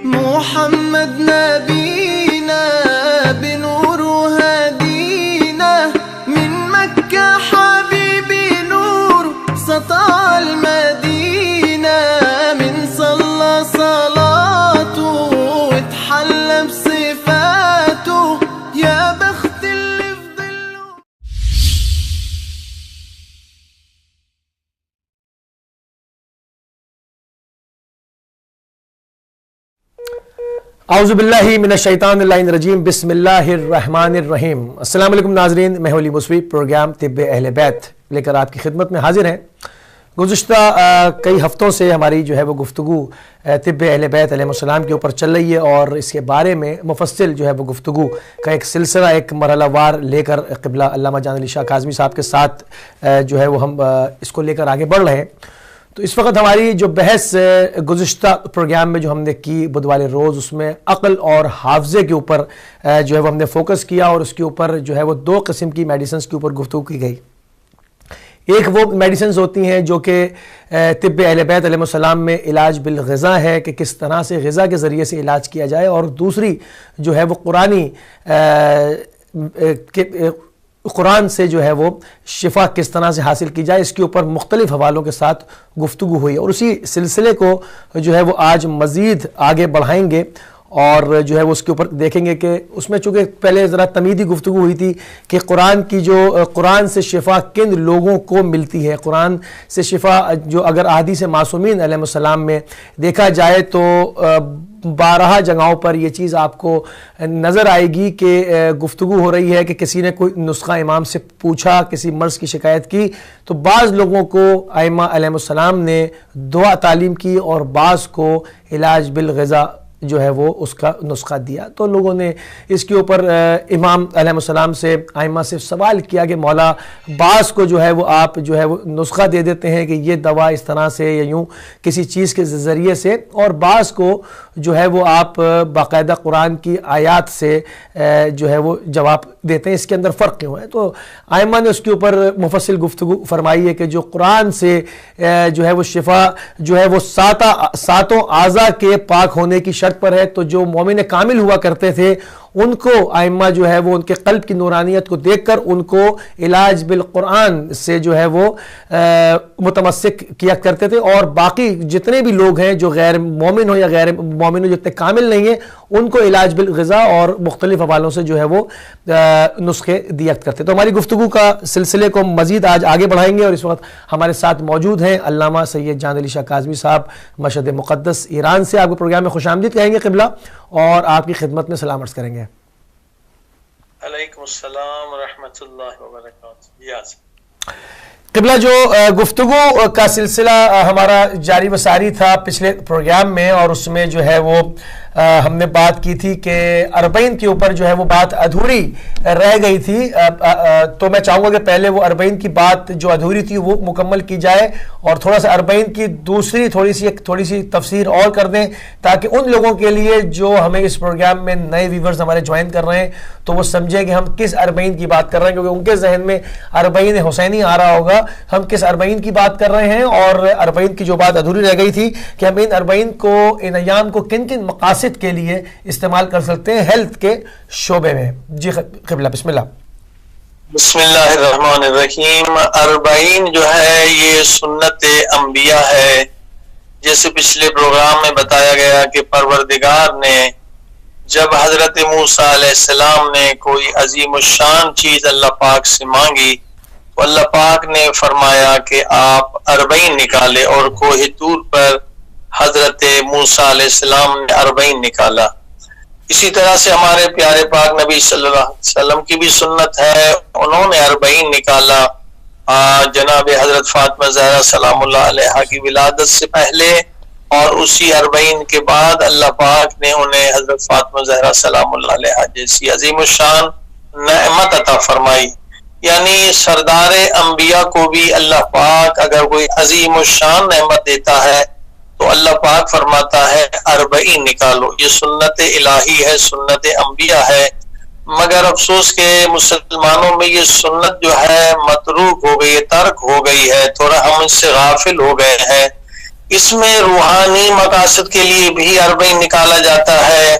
محمد نبينا بنور هدينا من مكة حبيبي نور سطع المدينة من صلى صلاته واتحلى بصفاته يا بخت اللي في ظله. اعوذ باللہ من الشیطان الرجیم بسم اللہ الرحمن الرحیم۔ السلام علیکم ناظرین، میں علی موسوی پروگرام طب اہل بیت لے کر آپ کی خدمت میں حاضر ہیں۔ گزشتہ کئی ہفتوں سے ہماری جو ہے وہ گفتگو طب اہل بیت علیہ السلام کے اوپر چل رہی ہے اور اس کے بارے میں مفصل جو ہے وہ گفتگو کا ایک سلسلہ ایک مرحلہ وار لے کر قبلہ علامہ جان علی شاہ کاظمی صاحب کے ساتھ جو ہے وہ ہم اس کو لے کر آگے بڑھ رہے ہیں۔ تو اس وقت ہماری جو بحث گزشتہ پروگرام میں جو ہم نے کی بدھ والے روز، اس میں عقل اور حافظے کے اوپر جو ہے وہ ہم نے فوکس کیا اور اس کے اوپر جو ہے وہ دو قسم کی میڈیسنز کے اوپر گفتگو کی گئی۔ ایک وہ میڈیسنز ہوتی ہیں جو کہ طب اہل بیت علیہ السلام میں علاج بالغذا ہے کہ کس طرح سے غذا کے ذریعے سے علاج کیا جائے، اور دوسری جو ہے وہ قرآن سے جو ہے وہ شفا کس طرح سے حاصل کی جائے، اس کے اوپر مختلف حوالوں کے ساتھ گفتگو ہوئی اور اسی سلسلے کو جو ہے وہ آج مزید آگے بڑھائیں گے اور جو ہے وہ اس کے اوپر دیکھیں گے کہ اس میں چونکہ پہلے ذرا تمیدی گفتگو ہوئی تھی کہ قرآن سے شفا کن لوگوں کو ملتی ہے۔ قرآن سے شفا جو اگر احادیث معصومین علیہ السلام میں دیکھا جائے تو 12 جگہوں پر یہ چیز آپ کو نظر آئے گی کہ گفتگو ہو رہی ہے کہ کسی نے کوئی نسخہ امام سے پوچھا، کسی مرض کی شکایت کی، تو بعض لوگوں کو ائمہ علیہ السلام نے دعا تعلیم کی اور بعض کو علاج بالغذا جو ہے وہ اس کا نسخہ دیا۔ تو لوگوں نے اس کے اوپر امام علیہ السلام سے ائمہ سے سوال کیا کہ مولا بعض کو جو ہے وہ آپ جو ہے وہ نسخہ دے دیتے ہیں کہ یہ دوا اس طرح سے یا یوں کسی چیز کے ذریعے سے، اور بعض کو جو ہے وہ آپ باقاعدہ قرآن کی آیات سے جو ہے وہ جواب دیتے ہیں، اس کے اندر فرق کیوں ہے؟ تو ائمہ نے اس کے اوپر مفصل گفتگو فرمائی ہے کہ جو قرآن سے جو ہے وہ شفا جو ہے وہ ساتوں اعضاء کے پاک ہونے کی شرط پر ہے، تو جو مومن کامل ہوا کرتے تھے ان کو ائمہ جو ہے وہ ان کے قلب کی نورانیت کو دیکھ کر ان کو علاج بالقرآن سے جو ہے وہ متمسک کیا کرتے تھے، اور باقی جتنے بھی لوگ ہیں جو غیر مومن ہو یا غیر مومن ہو، جو کامل نہیں ہیں، ان کو علاج بالغذا اور مختلف حوالوں سے جو ہے وہ نسخے دیا کرتے۔ تو ہماری گفتگو کا سلسلے کو مزید آج آگے بڑھائیں گے اور اس وقت ہمارے ساتھ موجود ہیں علامہ سید جان علی شاہ کاظمی صاحب مشہد مقدس ایران سے۔ آپ کو پروگرام میں خوش آمدید کہیں گے قبلہ اور آپ کی خدمت میں سلام عرض کریں گے۔ علیکم السلام ورحمۃ اللہ وبرکاتہ۔ قبلہ جو گفتگو کا سلسلہ ہمارا جاری و ساری تھا پچھلے پروگرام میں، اور اس میں جو ہے وہ ہم نے بات کی تھی کہ 40 کے اوپر جو ہے وہ بات ادھوری رہ گئی تھی، تو میں چاہوں گا کہ پہلے وہ 40 کی بات جو ادھوری تھی وہ مکمل کی جائے اور تھوڑا سا 40 کی دوسری تھوڑی سی تفسیر اور کر دیں، تاکہ ان لوگوں کے لیے جو ہمیں اس پروگرام میں نئے ویورز ہمارے جوائن کر رہے ہیں تو وہ سمجھیں کہ ہم کس 40 کی بات کر رہے ہیں، کیونکہ ان کے ذہن میں 40 حسینی آ رہا ہوگا ہم کس 40 کی بات کر رہے ہیں، اور 40 کی جو بات ادھوری رہ گئی تھی کہ ہم ان 40 کو، ان ایام کو کن کن مقاصد کے لیے استعمال کر سکتے ہیں ہیلتھ کے شعبے میں۔ جی قبلہ بسم اللہ۔ بسم اللہ الرحمن الرحیم۔ 40 جو ہے یہ سنت انبیاء ہے، جیسے پچھلے پروگرام میں بتایا گیا کہ پروردگار نے جب حضرت موسیٰ علیہ السلام نے کوئی عظیم الشان چیز اللہ پاک سے مانگی تو اللہ پاک نے فرمایا کہ آپ 40 نکالے، اور کوہ طور پر حضرت موسیٰ علیہ السلام نے 40 نکالا۔ اسی طرح سے ہمارے پیارے پاک نبی صلی اللہ علیہ وسلم کی بھی سنت ہے، انہوں نے 40 نکالا جناب حضرت فاطمہ زہرا سلام اللہ علیہا کی ولادت سے پہلے، اور اسی 40 کے بعد اللہ پاک نے انہیں حضرت فاطمہ زہرا سلام اللہ علیہا جیسی عظیم الشان نعمت عطا فرمائی۔ یعنی سردار انبیاء کو بھی اللہ پاک اگر کوئی عظیم الشان نعمت دیتا ہے تو اللہ پاک فرماتا ہے 40 نکالو۔ یہ سنت الہی ہے، سنت انبیاء ہے، مگر افسوس کہ مسلمانوں میں یہ سنت جو ہے متروک ہو گئی ہے، ترک ہو گئی ہے، تھوڑا ہم اس سے غافل ہو گئے ہیں۔ اس میں روحانی مقاصد کے لیے بھی 40 نکالا جاتا ہے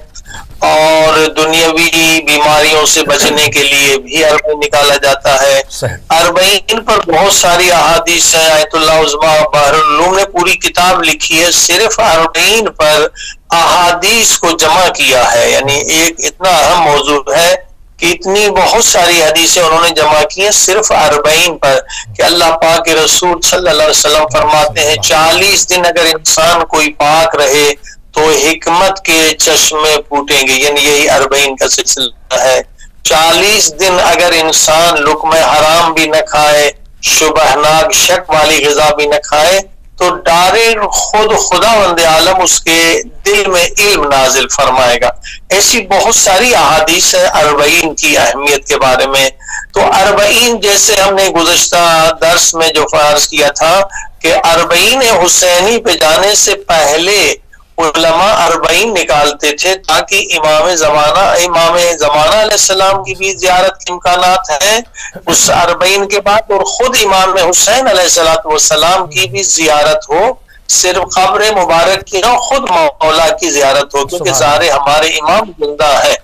اور دنیاوی بیماریوں سے بچنے کے لیے بھی 40 نکالا جاتا ہے. 40 پر بہت ساری احادیث ہیں. آیت اللہ عظمیٰ بحر العلوم نے پوری کتاب لکھی ہے، صرف 40 پر احادیث کو جمع کیا ہے. یعنی ایک اتنا اہم موضوع ہے کہ اتنی بہت ساری حدیثیں انہوں نے جمع کی ہیں صرف 40 پر، کہ اللہ پاک کے رسول صلی اللہ علیہ وسلم فرماتے ہیں 40 دن اگر انسان کوئی پاک رہے تو حکمت کے چشمے پھوٹیں گے. یعنی یہی 40 کا سلسلہ ہے. 40 دن اگر انسان لقمہ حرام بھی نہ کھائے، شبہناک شک والی غذا بھی نہ کھائے، تو ڈائریکٹ خود خداوند عالم اس کے دل میں علم نازل فرمائے گا. ایسی بہت ساری احادیث ہے 40 کی اہمیت کے بارے میں. تو 40 جیسے ہم نے گزشتہ درس میں جو فرض کیا تھا کہ 40 حسینی پہ جانے سے پہلے علماء 40 نکالتے تھے تاکہ امام زمانہ علیہ السلام کی بھی زیارت کے امکانات ہیں اس 40 کے بعد، اور خود امام حسین علیہ السلام کی بھی زیارت ہو، صرف قبر مبارک کی نہ، خود مولا کی زیارت ہو، کیونکہ ظاہر ہمارے امام زندہ ہے.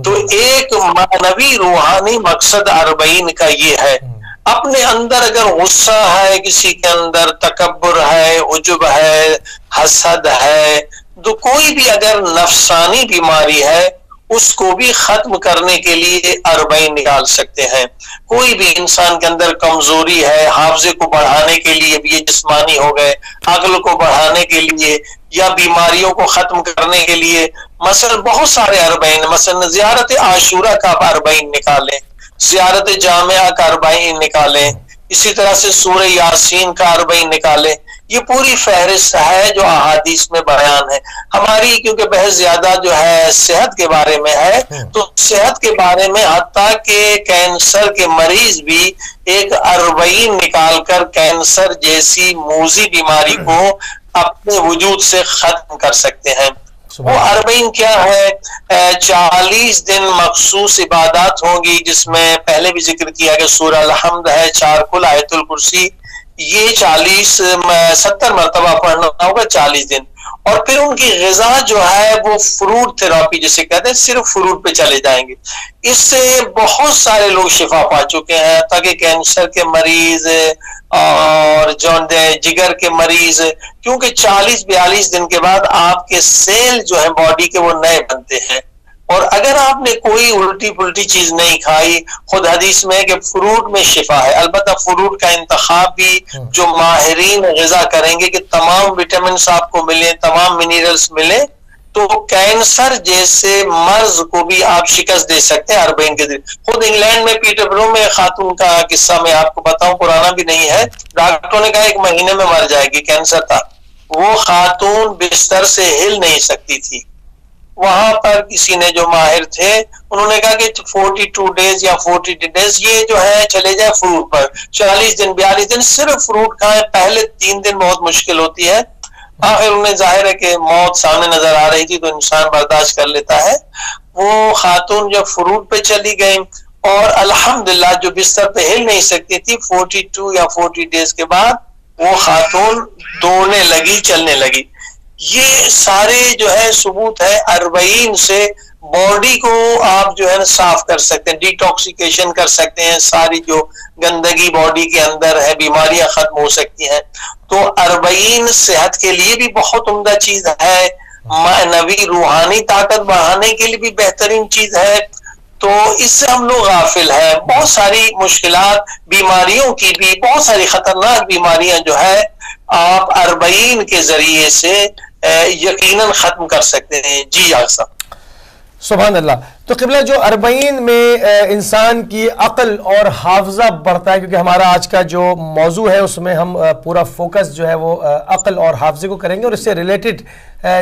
تو ایک معنوی روحانی مقصد 40 کا یہ ہے. اپنے اندر اگر غصہ ہے، کسی کے اندر تکبر ہے، عجب ہے، حسد ہے، تو کوئی بھی اگر نفسانی بیماری ہے اس کو بھی ختم کرنے کے لیے 40 نکال سکتے ہیں. کوئی بھی انسان کے اندر کمزوری ہے، حافظے کو بڑھانے کے لیے بھی یہ جسمانی ہو گئے، عقل کو بڑھانے کے لیے یا بیماریوں کو ختم کرنے کے لیے مثلا بہت سارے 40، مثلا زیارت عاشورہ کا 40 نکالیں، زیارت جامعہ کا 40 نکالیں، اسی طرح سے سورہ یاسین کا 40 نکالیں. یہ پوری فہرست ہے جو احادیث میں بیان ہے. ہماری کیونکہ بہت زیادہ جو ہے صحت کے بارے میں ہے، تو صحت کے بارے میں حتیٰ کہ کینسر کے مریض بھی ایک 40 نکال کر کینسر جیسی موذی بیماری کو اپنے وجود سے ختم کر سکتے ہیں. وہ 40 کیا ہے؟ 40 دن مخصوص عبادات ہوں گی، جس میں پہلے بھی ذکر کیا کہ سورہ الحمد ہے، 4 کل، آیت الکرسی، یہ 70 مرتبہ پڑھنا ہوگا 40 دن. اور پھر ان کی غذا جو ہے وہ فروٹ تھراپی جسے کہتے ہیں، صرف فروٹ پہ چلے جائیں گے. اس سے بہت سارے لوگ شفا پا چکے ہیں، تاکہ کینسر کے مریض اور جگر کے مریض، کیونکہ 40-42 دن کے بعد آپ کے سیل جو ہیں باڈی کے وہ نئے بنتے ہیں. اور اگر آپ نے کوئی الٹی پلٹی چیز نہیں کھائی، خود حدیث میں ہے کہ فروٹ میں شفا ہے. البتہ فروٹ کا انتخاب بھی جو ماہرین غذا کریں گے کہ تمام وٹامنس آپ کو ملیں، تمام منرلز ملیں، تو کینسر جیسے مرض کو بھی آپ شکست دے سکتے ہیں 40 کے دن. خود انگلینڈ میں پیٹربرو میں خاتون کا قصہ میں آپ کو بتاؤں، پرانا بھی نہیں ہے، ڈاکٹروں نے کہا 1 مہینے میں مر جائے گی، کینسر تھا. وہ خاتون بستر سے ہل نہیں سکتی تھی. وہاں پر کسی نے جو ماہر تھے انہوں نے کہا کہ 42 ڈیز یا 40 ڈیز یہ جو ہے چلے جائے فروٹ پر، 40 دن 42 دن صرف فروٹ کھائیں. پہلے 3 دن بہت مشکل ہوتی ہے، آخر انہیں ظاہر ہے کہ موت سامنے نظر آ رہی تھی تو انسان برداشت کر لیتا ہے. وہ خاتون جو فروٹ پہ چلی گئی اور الحمدللہ جو بستر پہ ہل نہیں سکتی تھی، 42 یا 40 ڈیز کے بعد وہ خاتون دوڑنے لگی، چلنے لگی. یہ سارے جو ہے ثبوت ہے 40 سے باڈی کو آپ جو ہے صاف کر سکتے ہیں، ڈیٹاکسیکیشن کر سکتے ہیں، ساری جو گندگی باڈی کے اندر ہے، بیماریاں ختم ہو سکتی ہیں. تو 40 صحت کے لیے بھی بہت عمدہ چیز ہے، معنوی روحانی طاقت بڑھانے کے لیے بھی بہترین چیز ہے. تو اس سے ہم لوگ غافل ہیں. بہت ساری مشکلات، بیماریوں کی بھی بہت ساری خطرناک بیماریاں جو ہے آپ 40 کے ذریعے سے یقیناً ختم کر سکتے ہیں. جی صاحب، سبحان اللہ. تو قبلہ جو 40 میں انسان کی عقل اور حافظہ بڑھتا ہے، کیونکہ ہمارا آج کا جو موضوع ہے اس میں ہم پورا فوکس جو ہے وہ عقل اور حافظے کو کریں گے، اور اس سے ریلیٹڈ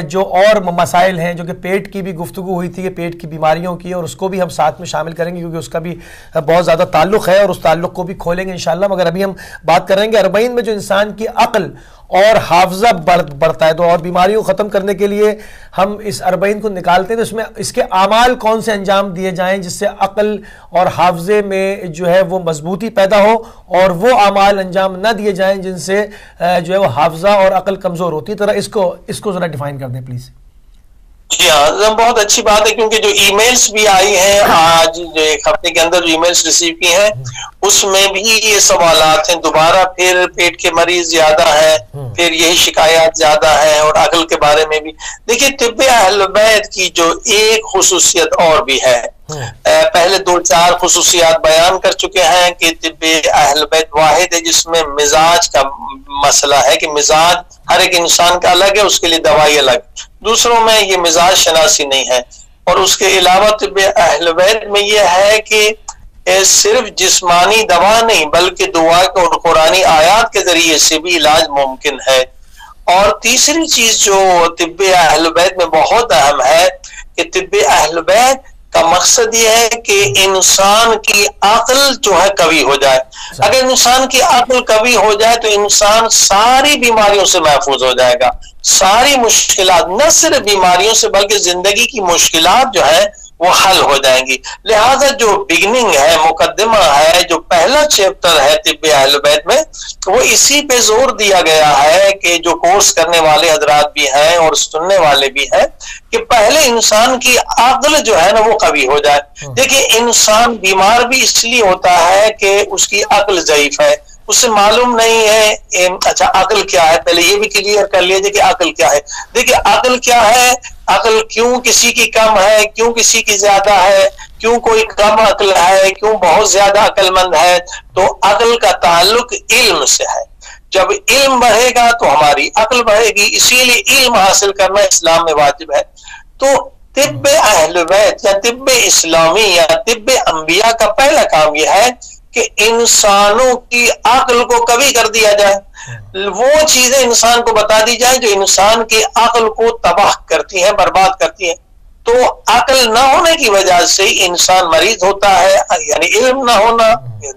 جو اور مسائل ہیں جو کہ پیٹ کی بھی گفتگو ہوئی تھی، کہ پیٹ کی بیماریوں کی، اور اس کو بھی ہم ساتھ میں شامل کریں گے کیونکہ اس کا بھی بہت زیادہ تعلق ہے، اور اس تعلق کو بھی کھولیں گے انشاءاللہ. مگر ابھی ہم بات کر رہے ہیں کہ 40 میں جو انسان کی عقل اور حافظہ بڑھتا ہے، تو اور بیماریوں کو ختم کرنے کے لیے ہم اس 40 کو نکالتے ہیں، تو اس میں اس کے اعمال کون سے انجام دیے جائیں جس سے عقل اور حافظے میں جو ہے وہ مضبوطی پیدا ہو، اور وہ اعمال انجام نہ دیے جائیں جن سے جو ہے وہ حافظہ اور عقل کمزور ہوتی ہے. ذرا اس کو ذرا ڈیفائن کر دیں پلیز. جی ہاں، بہت اچھی بات ہے، کیونکہ جو ای میلز بھی آئی ہیں آج جو ایک ہفتے کے اندر جو ای میلز ریسیو کی ہیں اس میں بھی یہ سوالات ہیں. دوبارہ پھر پیٹ کے مریض زیادہ ہیں، پھر یہی شکایات زیادہ ہیں، اور عقل کے بارے میں بھی. دیکھیے طب اہل بیت کی جو ایک خصوصیت اور بھی ہے، پہلے 2-4 خصوصیات بیان کر چکے ہیں کہ طب اہل بیت واحد ہے جس میں مزاج کا مسئلہ ہے کہ مزاج ہر ایک انسان کا الگ ہے، اس کے لیے دوائی الگ. دوسروں میں یہ مزاج شناسی نہیں ہے. اور اس کے علاوہ طب اہل بیت میں یہ ہے کہ صرف جسمانی دوا نہیں بلکہ دعا اور قرآنی آیات کے ذریعے سے بھی علاج ممکن ہے. اور تیسری چیز جو طب اہل بیت میں بہت اہم ہے کہ طب اہل بیت کا مقصد یہ ہے کہ انسان کی عقل جو ہے قوی ہو جائے. اگر انسان کی عقل قوی ہو جائے تو انسان ساری بیماریوں سے محفوظ ہو جائے گا. ساری مشکلات، نہ صرف بیماریوں سے بلکہ زندگی کی مشکلات جو ہے وہ حل ہو جائیں گی. لہذا جو بگننگ ہے، مقدمہ ہے، جو پہلا چیپٹر ہے طب اہل بیت میں، وہ اسی پہ زور دیا گیا ہے کہ جو کورس کرنے والے حضرات بھی ہیں اور سننے والے بھی ہیں کہ پہلے انسان کی عقل جو ہے نا وہ قوی ہو جائے. دیکھیں انسان بیمار بھی اس لیے ہوتا ہے کہ اس کی عقل ضعیف ہے، اسے معلوم نہیں ہے اچھا عقل کیا ہے. پہلے یہ بھی کلیئر کر لیجئے کہ عقل کیا ہے. دیکھیں عقل کیا ہے، عقل کیوں کسی کی کم ہے، کیوں کسی کی زیادہ ہے، کیوں کوئی کم عقل ہے، کیوں بہت زیادہ عقل مند ہے. تو عقل کا تعلق علم سے ہے. جب علم بڑھے گا تو ہماری عقل بڑھے گی، اسی لیے علم حاصل کرنا اسلام میں واجب ہے. تو طب اہل بیت یا طب اسلامی یا طب انبیاء کا پہلا کام یہ ہے کہ انسانوں کی عقل کو قوی کر دیا جائے. وہ چیزیں انسان کو بتا دی جائیں جو انسان کی عقل کو تباہ کرتی ہیں، برباد کرتی ہیں. تو عقل نہ ہونے کی وجہ سے انسان مریض ہوتا ہے، یعنی علم نہ ہونا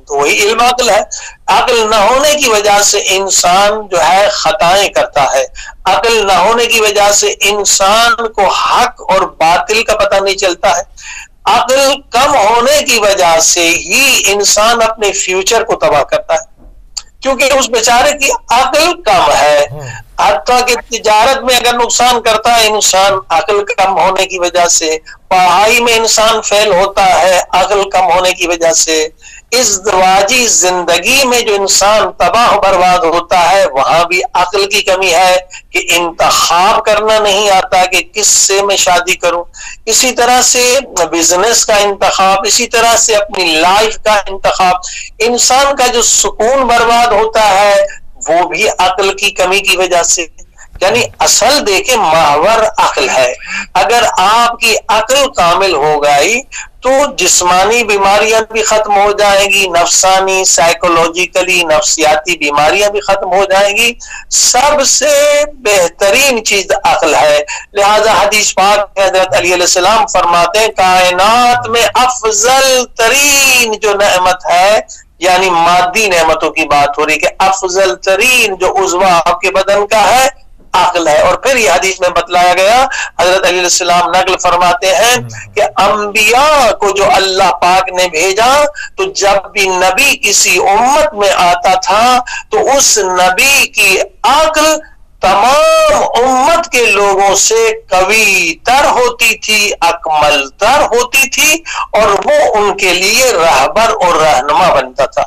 تو وہی علم عقل ہے. عقل نہ ہونے کی وجہ سے انسان جو ہے خطائیں کرتا ہے. عقل نہ ہونے کی وجہ سے انسان کو حق اور باطل کا پتہ نہیں چلتا ہے. عقل کم ہونے کی وجہ سے ہی انسان اپنے فیوچر کو تباہ کرتا ہے، کیونکہ اس بیچارے کی عقل کم ہے. حتیٰ کہ تجارت میں اگر نقصان کرتا ہے انسان عقل کم ہونے کی وجہ سے، پڑھائی میں انسان فیل ہوتا ہے عقل کم ہونے کی وجہ سے، ازدواجی زندگی میں جو انسان تباہ برباد ہوتا ہے وہاں بھی عقل کی کمی ہے کہ انتخاب کرنا نہیں آتا کہ کس سے میں شادی کروں. اسی طرح سے بزنس کا انتخاب، اسی طرح سے اپنی لائف کا انتخاب. انسان کا جو سکون برباد ہوتا ہے وہ بھی عقل کی کمی کی وجہ سے. یعنی اصل دیکھیں محور عقل ہے. اگر آپ کی عقل کامل ہو گئی تو جسمانی بیماریاں بھی ختم ہو جائیں گی، نفسانی سائیکولوجیکلی نفسیاتی بیماریاں بھی ختم ہو جائیں گی. سب سے بہترین چیز عقل ہے. لہذا حدیث پاک حضرت علی علیہ السلام فرماتے ہیں کائنات میں افضل ترین جو نعمت ہے، یعنی مادی نعمتوں کی بات ہو رہی کہ افضل ترین جو عضو آپ کے بدن کا ہے عقل ہے. اور پھر یہ حدیث میں بتلایا گیا، حضرت علی علیہ السلام نقل فرماتے ہیں کہ انبیاء کو جو اللہ پاک نے بھیجا تو جب بھی نبی کسی امت میں آتا تھا تو اس نبی کی عقل تمام امت کے لوگوں سے قوی تر ہوتی تھی، اکمل تر ہوتی تھی، اور وہ ان کے لیے رہبر اور رہنما بنتا تھا.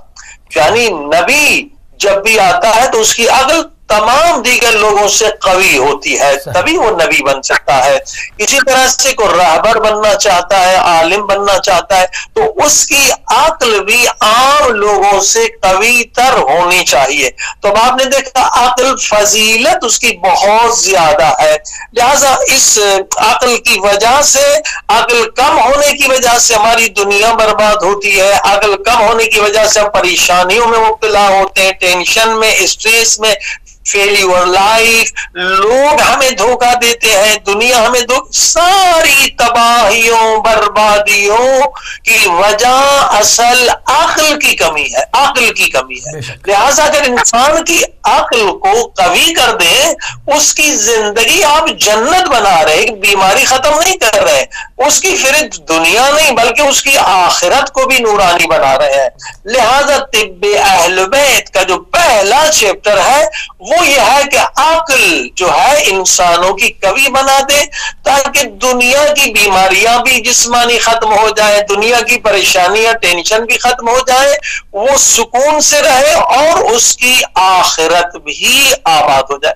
یعنی نبی جب بھی آتا ہے تو اس کی عقل تمام دیگر لوگوں سے قوی ہوتی ہے، تبھی وہ نبی بن سکتا ہے. اسی طرح سے کوئی رہبر بننا چاہتا ہے، عالم بننا چاہتا ہے تو اس کی عقل بھی عام لوگوں سے قوی تر ہونی چاہیے. تو اب آپ نے دیکھا عقل فضیلت اس کی بہت زیادہ ہے. لہذا اس عقل کی وجہ سے، عقل کم ہونے کی وجہ سے ہماری دنیا برباد ہوتی ہے. عقل کم ہونے کی وجہ سے ہم پریشانیوں میں مبتلا ہوتے ہیں، ٹینشن میں، اسٹریس میں، فیل یور لائف. لوگ ہمیں دھوکہ دیتے ہیں, دنیا ہمیں ساری تباہیوں بربادیوں کی وجہ اصل عقل کی کمی ہے, عقل کی کمی ہے. لہٰذا اگر انسان کی عقل کو قوی کر دیں, اس کی زندگی آپ جنت بنا رہے, بیماری ختم نہیں کر رہے, اس کی پھر دنیا نہیں بلکہ اس کی آخرت کو بھی نورانی بنا رہے ہیں. لہذا طب اہل بیت کا جو پہلا چیپٹر ہے وہ یہ ہے کہ عقل جو ہے انسانوں کی قوی بنا دے, تاکہ دنیا کی بیماریاں بھی جسمانی ختم ہو جائے, دنیا کی پریشانیاں ٹینشن بھی ختم ہو جائے, وہ سکون سے رہے اور اس کی آخرت بھی آباد ہو جائے.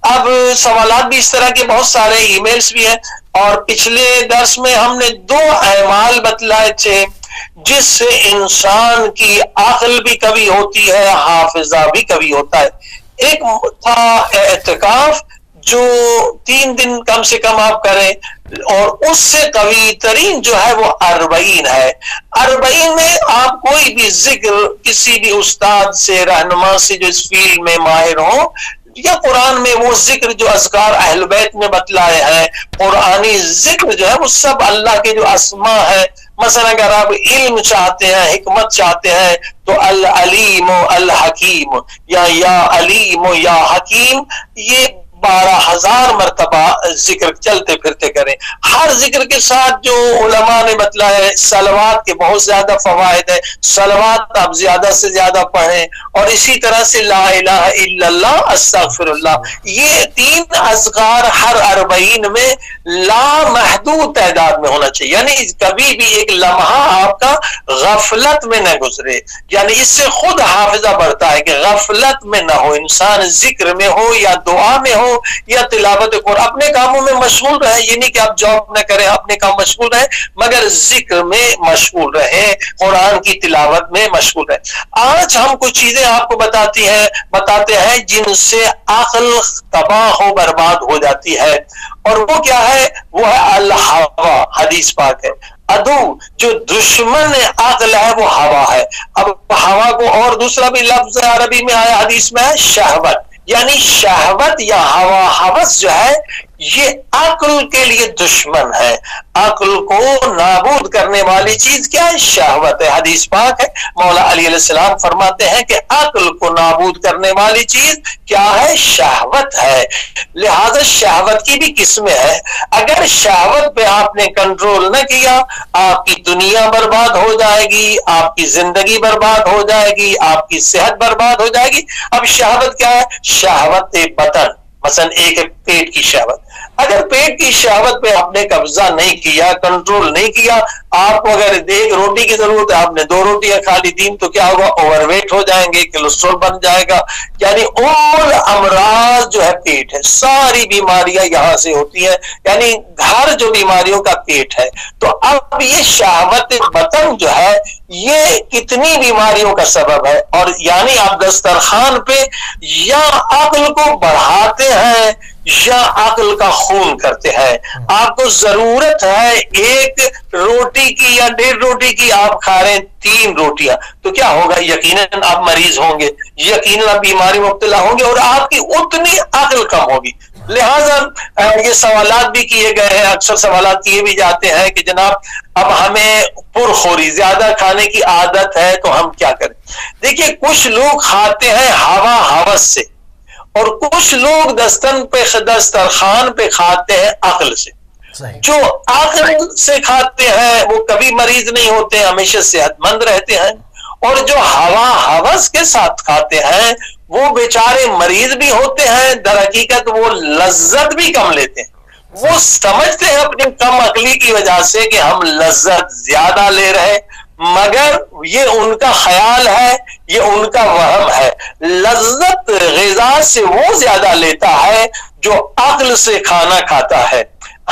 اب سوالات بھی اس طرح کے بہت سارے, ای میلز بھی ہیں, اور پچھلے درس میں ہم نے 2 اعمال بتلائے تھے جس سے انسان کی عقل بھی قوی ہوتی ہے, حافظہ بھی قوی ہوتا ہے. ایک تھا اعتکاف جو 3 دن کم سے کم آپ کریں, اور اس سے قوی ترین جو ہے وہ 40 ہے. 40 میں آپ کوئی بھی ذکر کسی بھی استاد سے, رہنما سے جو اس فیلڈ میں ماہر ہوں, یا قرآن میں وہ ذکر جو اذکار اہل بیت نے بتلائے ہیں, قرآنی ذکر جو ہے وہ سب اللہ کے جو اسماء ہے. مثلا اگر آپ علم چاہتے ہیں, حکمت چاہتے ہیں, تو العلیم و الحکیم یا علیم و یا حکیم, یہ 12,000 مرتبہ ذکر چلتے پھرتے کریں. ہر ذکر کے ساتھ جو علماء نے بتلایا ہے, صلوات کے بہت زیادہ فوائد ہے, صلوات آپ زیادہ سے زیادہ پڑھیں, اور اسی طرح سے لا الہ الا اللہ استغفر اللہ. یہ 3 اذکار ہر 40 میں لامحدود تعداد میں ہونا چاہیے, یعنی کبھی بھی ایک لمحہ آپ کا غفلت میں نہ گزرے. یعنی اس سے خود حافظہ بڑھتا ہے کہ غفلت میں نہ ہو انسان, ذکر میں ہو یا دعا میں ہو یا تلاوت قرآن. اپنے کاموں میں مشغول رہے, یہ نہیں کہ آپ جاب نہ کریں, اپنے کام مشغول رہے, مگر ذکر میں مشغول رہے, قرآن کی تلاوت میں مشغول رہے. آج ہم کچھ چیزیں آپ کو بتاتے ہیں جن سے عقل تباہ ہو برباد ہو جاتی ہے, اور وہ کیا ہے؟ وہ ہے الہوا. حدیث پاک ہے ادو جو دشمن عقل ہے وہ ہوا ہے. اب ہوا کو اور دوسرا بھی لفظ عربی میں آیا, حدیث میں ہے شہوت. یعنی شہوت یا ہوا ہوس جو ہے یہ عقل کے لیے دشمن ہے. عقل کو نابود کرنے والی چیز کیا ہے؟ شہوت ہے. حدیث پاک ہے, مولا علی علیہ السلام فرماتے ہیں کہ عقل کو نابود کرنے والی چیز کیا ہے؟ شہوت ہے. لہذا شہوت کی بھی قسمیں ہیں. اگر شہوت پہ آپ نے کنٹرول نہ کیا, آپ کی دنیا برباد ہو جائے گی, آپ کی زندگی برباد ہو جائے گی, آپ کی صحت برباد ہو جائے گی. اب شہوت کیا ہے؟ شہوت بطن, مثلا ایک پیٹ کی شہوت. اگر پیٹ کی شہوت پہ آپ نے قبضہ نہیں کیا, کنٹرول نہیں کیا, آپ کو اگر ایک روٹی کی ضرورت ہے, آپ نے 2 روٹیاں کھا لی 3, تو کیا ہوگا؟ اوور ویٹ ہو جائیں گے, کولیسٹرول بن جائے گا. یعنی اور امراض جو ہے پیٹ ہے, ساری بیماریاں یہاں سے ہوتی ہیں. یعنی گھر جو بیماریوں کا پیٹ ہے. تو اب یہ شہوت بطن جو ہے یہ کتنی بیماریوں کا سبب ہے. اور یعنی آپ دسترخوان پہ یا عقل کو بڑھاتے ہیں یا عقل کا خون کرتے ہیں. آپ کو ضرورت ہے 1 روٹی کی یا 1.5 روٹی کی, آپ کھا رہے ہیں 3 روٹیاں, تو کیا ہوگا؟ یقیناً آپ مریض ہوں گے, یقیناً آپ بیماری مبتلا ہوں گے, اور آپ کی اتنی عقل کم ہوگی. لہذا یہ سوالات بھی کیے گئے ہیں, اکثر سوالات کیے بھی جاتے ہیں کہ جناب اب ہمیں پرخوری زیادہ کھانے کی عادت ہے تو ہم کیا کریں. دیکھیے کچھ لوگ کھاتے ہیں ہوا ہوس سے, اور کچھ لوگ دسترخوان پہ کھاتے ہیں عقل سے. جو عقل سے کھاتے ہیں وہ کبھی مریض نہیں ہوتے, ہمیشہ صحت مند رہتے ہیں. اور جو ہوا ہوس کے ساتھ کھاتے ہیں وہ بیچارے مریض بھی ہوتے ہیں, در حقیقت وہ لذت بھی کم لیتے ہیں. وہ سمجھتے ہیں اپنی کم عقلی کی وجہ سے کہ ہم لذت زیادہ لے رہے, مگر یہ ان کا خیال ہے, یہ ان کا وہم ہے. لذت غذا سے وہ زیادہ لیتا ہے جو عقل سے کھانا کھاتا ہے.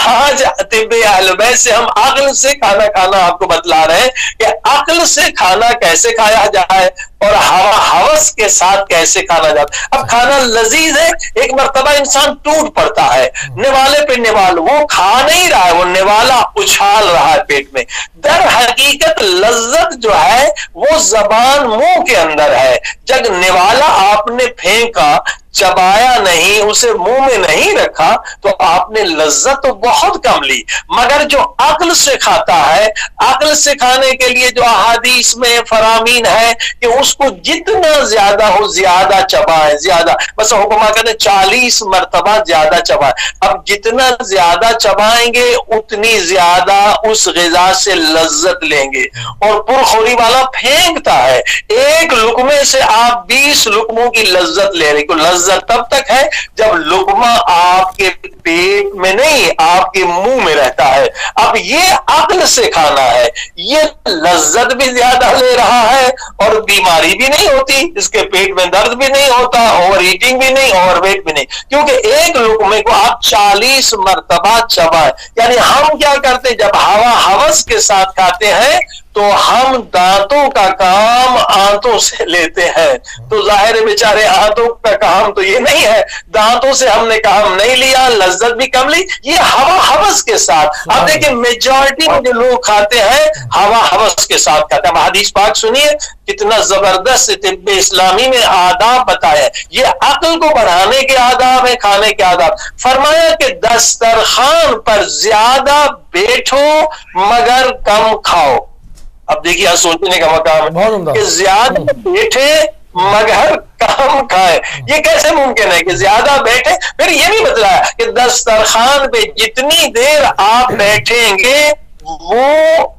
آج طب اہل بیت سے ہم عقل سے کھانا کھانا آپ کو بتلا رہے ہیں کہ عقل سے کھانا کیسے کھایا جائے اور ہوا ہوس کے ساتھ کیسے کھانا جاتا ہے. اب کھانا لذیذ ہے, ایک مرتبہ انسان ٹوٹ پڑتا ہے, نوالے پہ نوال, وہ کھا نہیں رہا ہے, وہ نوالا اچھال رہا ہے پیٹ میں. در حقیقت لذت جو ہے وہ زبان منہ کے اندر ہے. جب نوالا آپ نے پھینکا چبایا نہیں, اسے منہ میں نہیں رکھا, تو آپ نے لذت تو بہت کم لی. مگر جو عقل سے کھاتا ہے, عقل سے کھانے کے لیے جو احادیث میں فرامین ہے کہ اس کو جتنا زیادہ ہو زیادہ چبائے, زیادہ, بس حکمہ کہتے ہیں 40 مرتبہ زیادہ چبائے. اب جتنا زیادہ چبائیں گے اتنی زیادہ اس غذا سے لذت لیں گے. اور پرخوری والا پھینکتا ہے, ایک لقمے سے آپ 20 لقموں کی لذت لے رہے. لذت تب تک ہے جب لقمہ آپ کے پیٹ میں نہیں, آپ کے منہ میں رہتا ہے. اب یہ عقل سے کھانا ہے, یہ لذت بھی زیادہ لے رہا ہے اور بیماری بھی نہیں ہوتی, اس کے پیٹ میں درد بھی نہیں ہوتا, اوور ایٹنگ بھی نہیں, اوور ویٹ بھی نہیں, کیونکہ ایک لقمے کو آپ 40 مرتبہ چبائیں. یعنی ہم کیا کرتے, جب ہوا ہوس کے ساتھ کھاتے ہیں تو ہم دانتوں کا کام آنتوں سے لیتے ہیں. تو ظاہر بیچارے آنتوں کا کام تو یہ نہیں ہے, دانتوں سے ہم نے کام نہیں لیا, لذت بھی کم لی, یہ ہوا ہوس کے ساتھ. اب دیکھیں میجورٹی میں جو لوگ کھاتے ہیں ہوا ہوس کے ساتھ کھاتے ہیں. حدیث پاک سنیے کتنا زبردست طب اسلامی میں آداب بتایا. یہ عقل کو بڑھانے کے آداب ہیں, کھانے کے آداب. فرمایا کہ دسترخوان پر زیادہ بیٹھو مگر کم کھاؤ. اب دیکھیے سوچنے کا مقام ہے کہ زیادہ بیٹھے مگر کم کھائے. یہ کیسے ممکن ہے کہ زیادہ بیٹھے؟ پھر یہ بھی بتلایا کہ دسترخوان پہ جتنی دیر آپ بیٹھیں گے وہ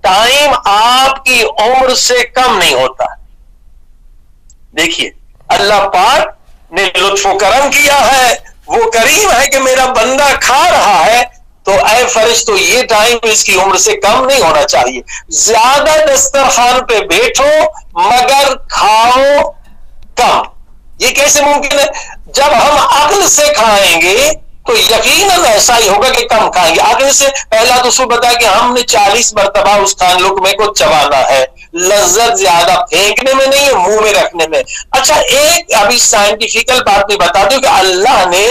ٹائم آپ کی عمر سے کم نہیں ہوتا. دیکھیے اللہ پاک نے لطف و کرم کیا ہے, وہ کریم ہے کہ میرا بندہ کھا رہا ہے تو اے فرشتو یہ ٹائم اس کی عمر سے کم نہیں ہونا چاہیے. زیادہ دسترخوان پہ بیٹھو مگر کھاؤ کم. یہ کیسے ممکن ہے؟ جب ہم عقل سے کھائیں گے تو یقیناً ایسا ہی ہوگا کہ کم کھائیں گے. عقل سے پہلا تو سو بتا کہ ہم نے 40 مرتبہ اس کھان لقمے کو چبانا ہے, لذت زیادہ پھینکنے میں نہیں ہے, منہ میں رکھنے میں. اچھا ایک ابھی سائنٹیفیکل بات بھی بتا دوں کہ اللہ نے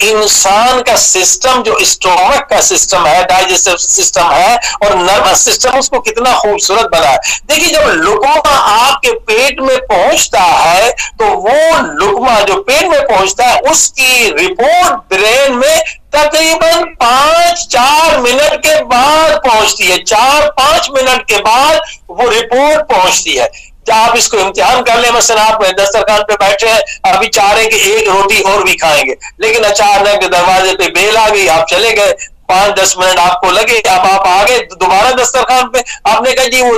انسان کا سسٹم جو اسٹومک کا سسٹم ہے, ڈائجسٹو سسٹم ہے اور نروس سسٹم, اس کو کتنا خوبصورت بنا ہے. دیکھیے جب لقمہ آپ کے پیٹ میں پہنچتا ہے تو وہ لقمہ جو پیٹ میں پہنچتا ہے اس کی رپورٹ برین میں تقریباً 5-4 منٹ کے بعد پہنچتی ہے. 4-5 منٹ کے بعد وہ رپورٹ پہنچتی ہے. آپ اس کو امتحان کر لیں, مثلا آپ دسترخوان پہ بیٹھے ہیں, ابھی چاہ رہے ہیں کہ ایک روٹی اور بھی کھائیں گے, لیکن اچانک دروازے پہ بیل آ گئی, آپ چلے گئے, 5-10 منٹ آپ کو لگے, اب آپ آگے دوبارہ دسترخوان پہ, آپ نے کہا جی وہ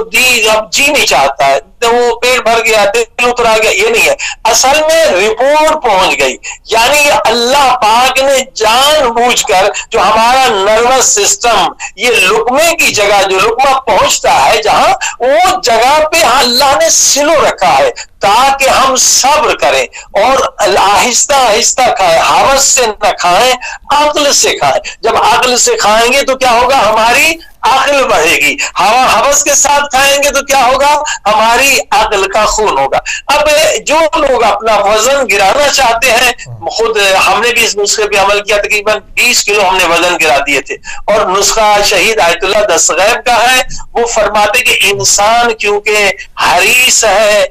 اب جی نہیں چاہتا ہے, وہ پیٹ بھر گیا, دل اترا گیا. یہ نہیں ہے, اصل میں رپورٹ پہنچ گئی. یعنی یہ اللہ پاک نے جان بوجھ کر جو ہمارا نروس سسٹم یہ لقمے کی جگہ جو لقمہ پہنچتا ہے جہاں, وہ جگہ پہ اللہ نے سلو رکھا ہے تاکہ ہم صبر کریں اور آہستہ آہستہ کھائیں, ہوس سے نہ کھائیں, عقل سے کھائیں. جب عقل سے کھائیں گے تو کیا ہوگا, ہماری عقل بڑھے گی. ہوس کے ساتھ کھائیں گے تو کیا ہوگا, ہماری عقل کا خون ہوگا. اب جو لوگ اپنا وزن گرانا چاہتے ہیں, خود ہم نے بھی اس نسخے پہ عمل کیا, تقریباً 20 کلو ہم نے وزن گرا دیے تھے. اور نسخہ شہید آیت اللہ دستغیب کا ہے, وہ فرماتے کہ انسان کیونکہ حریص ہے,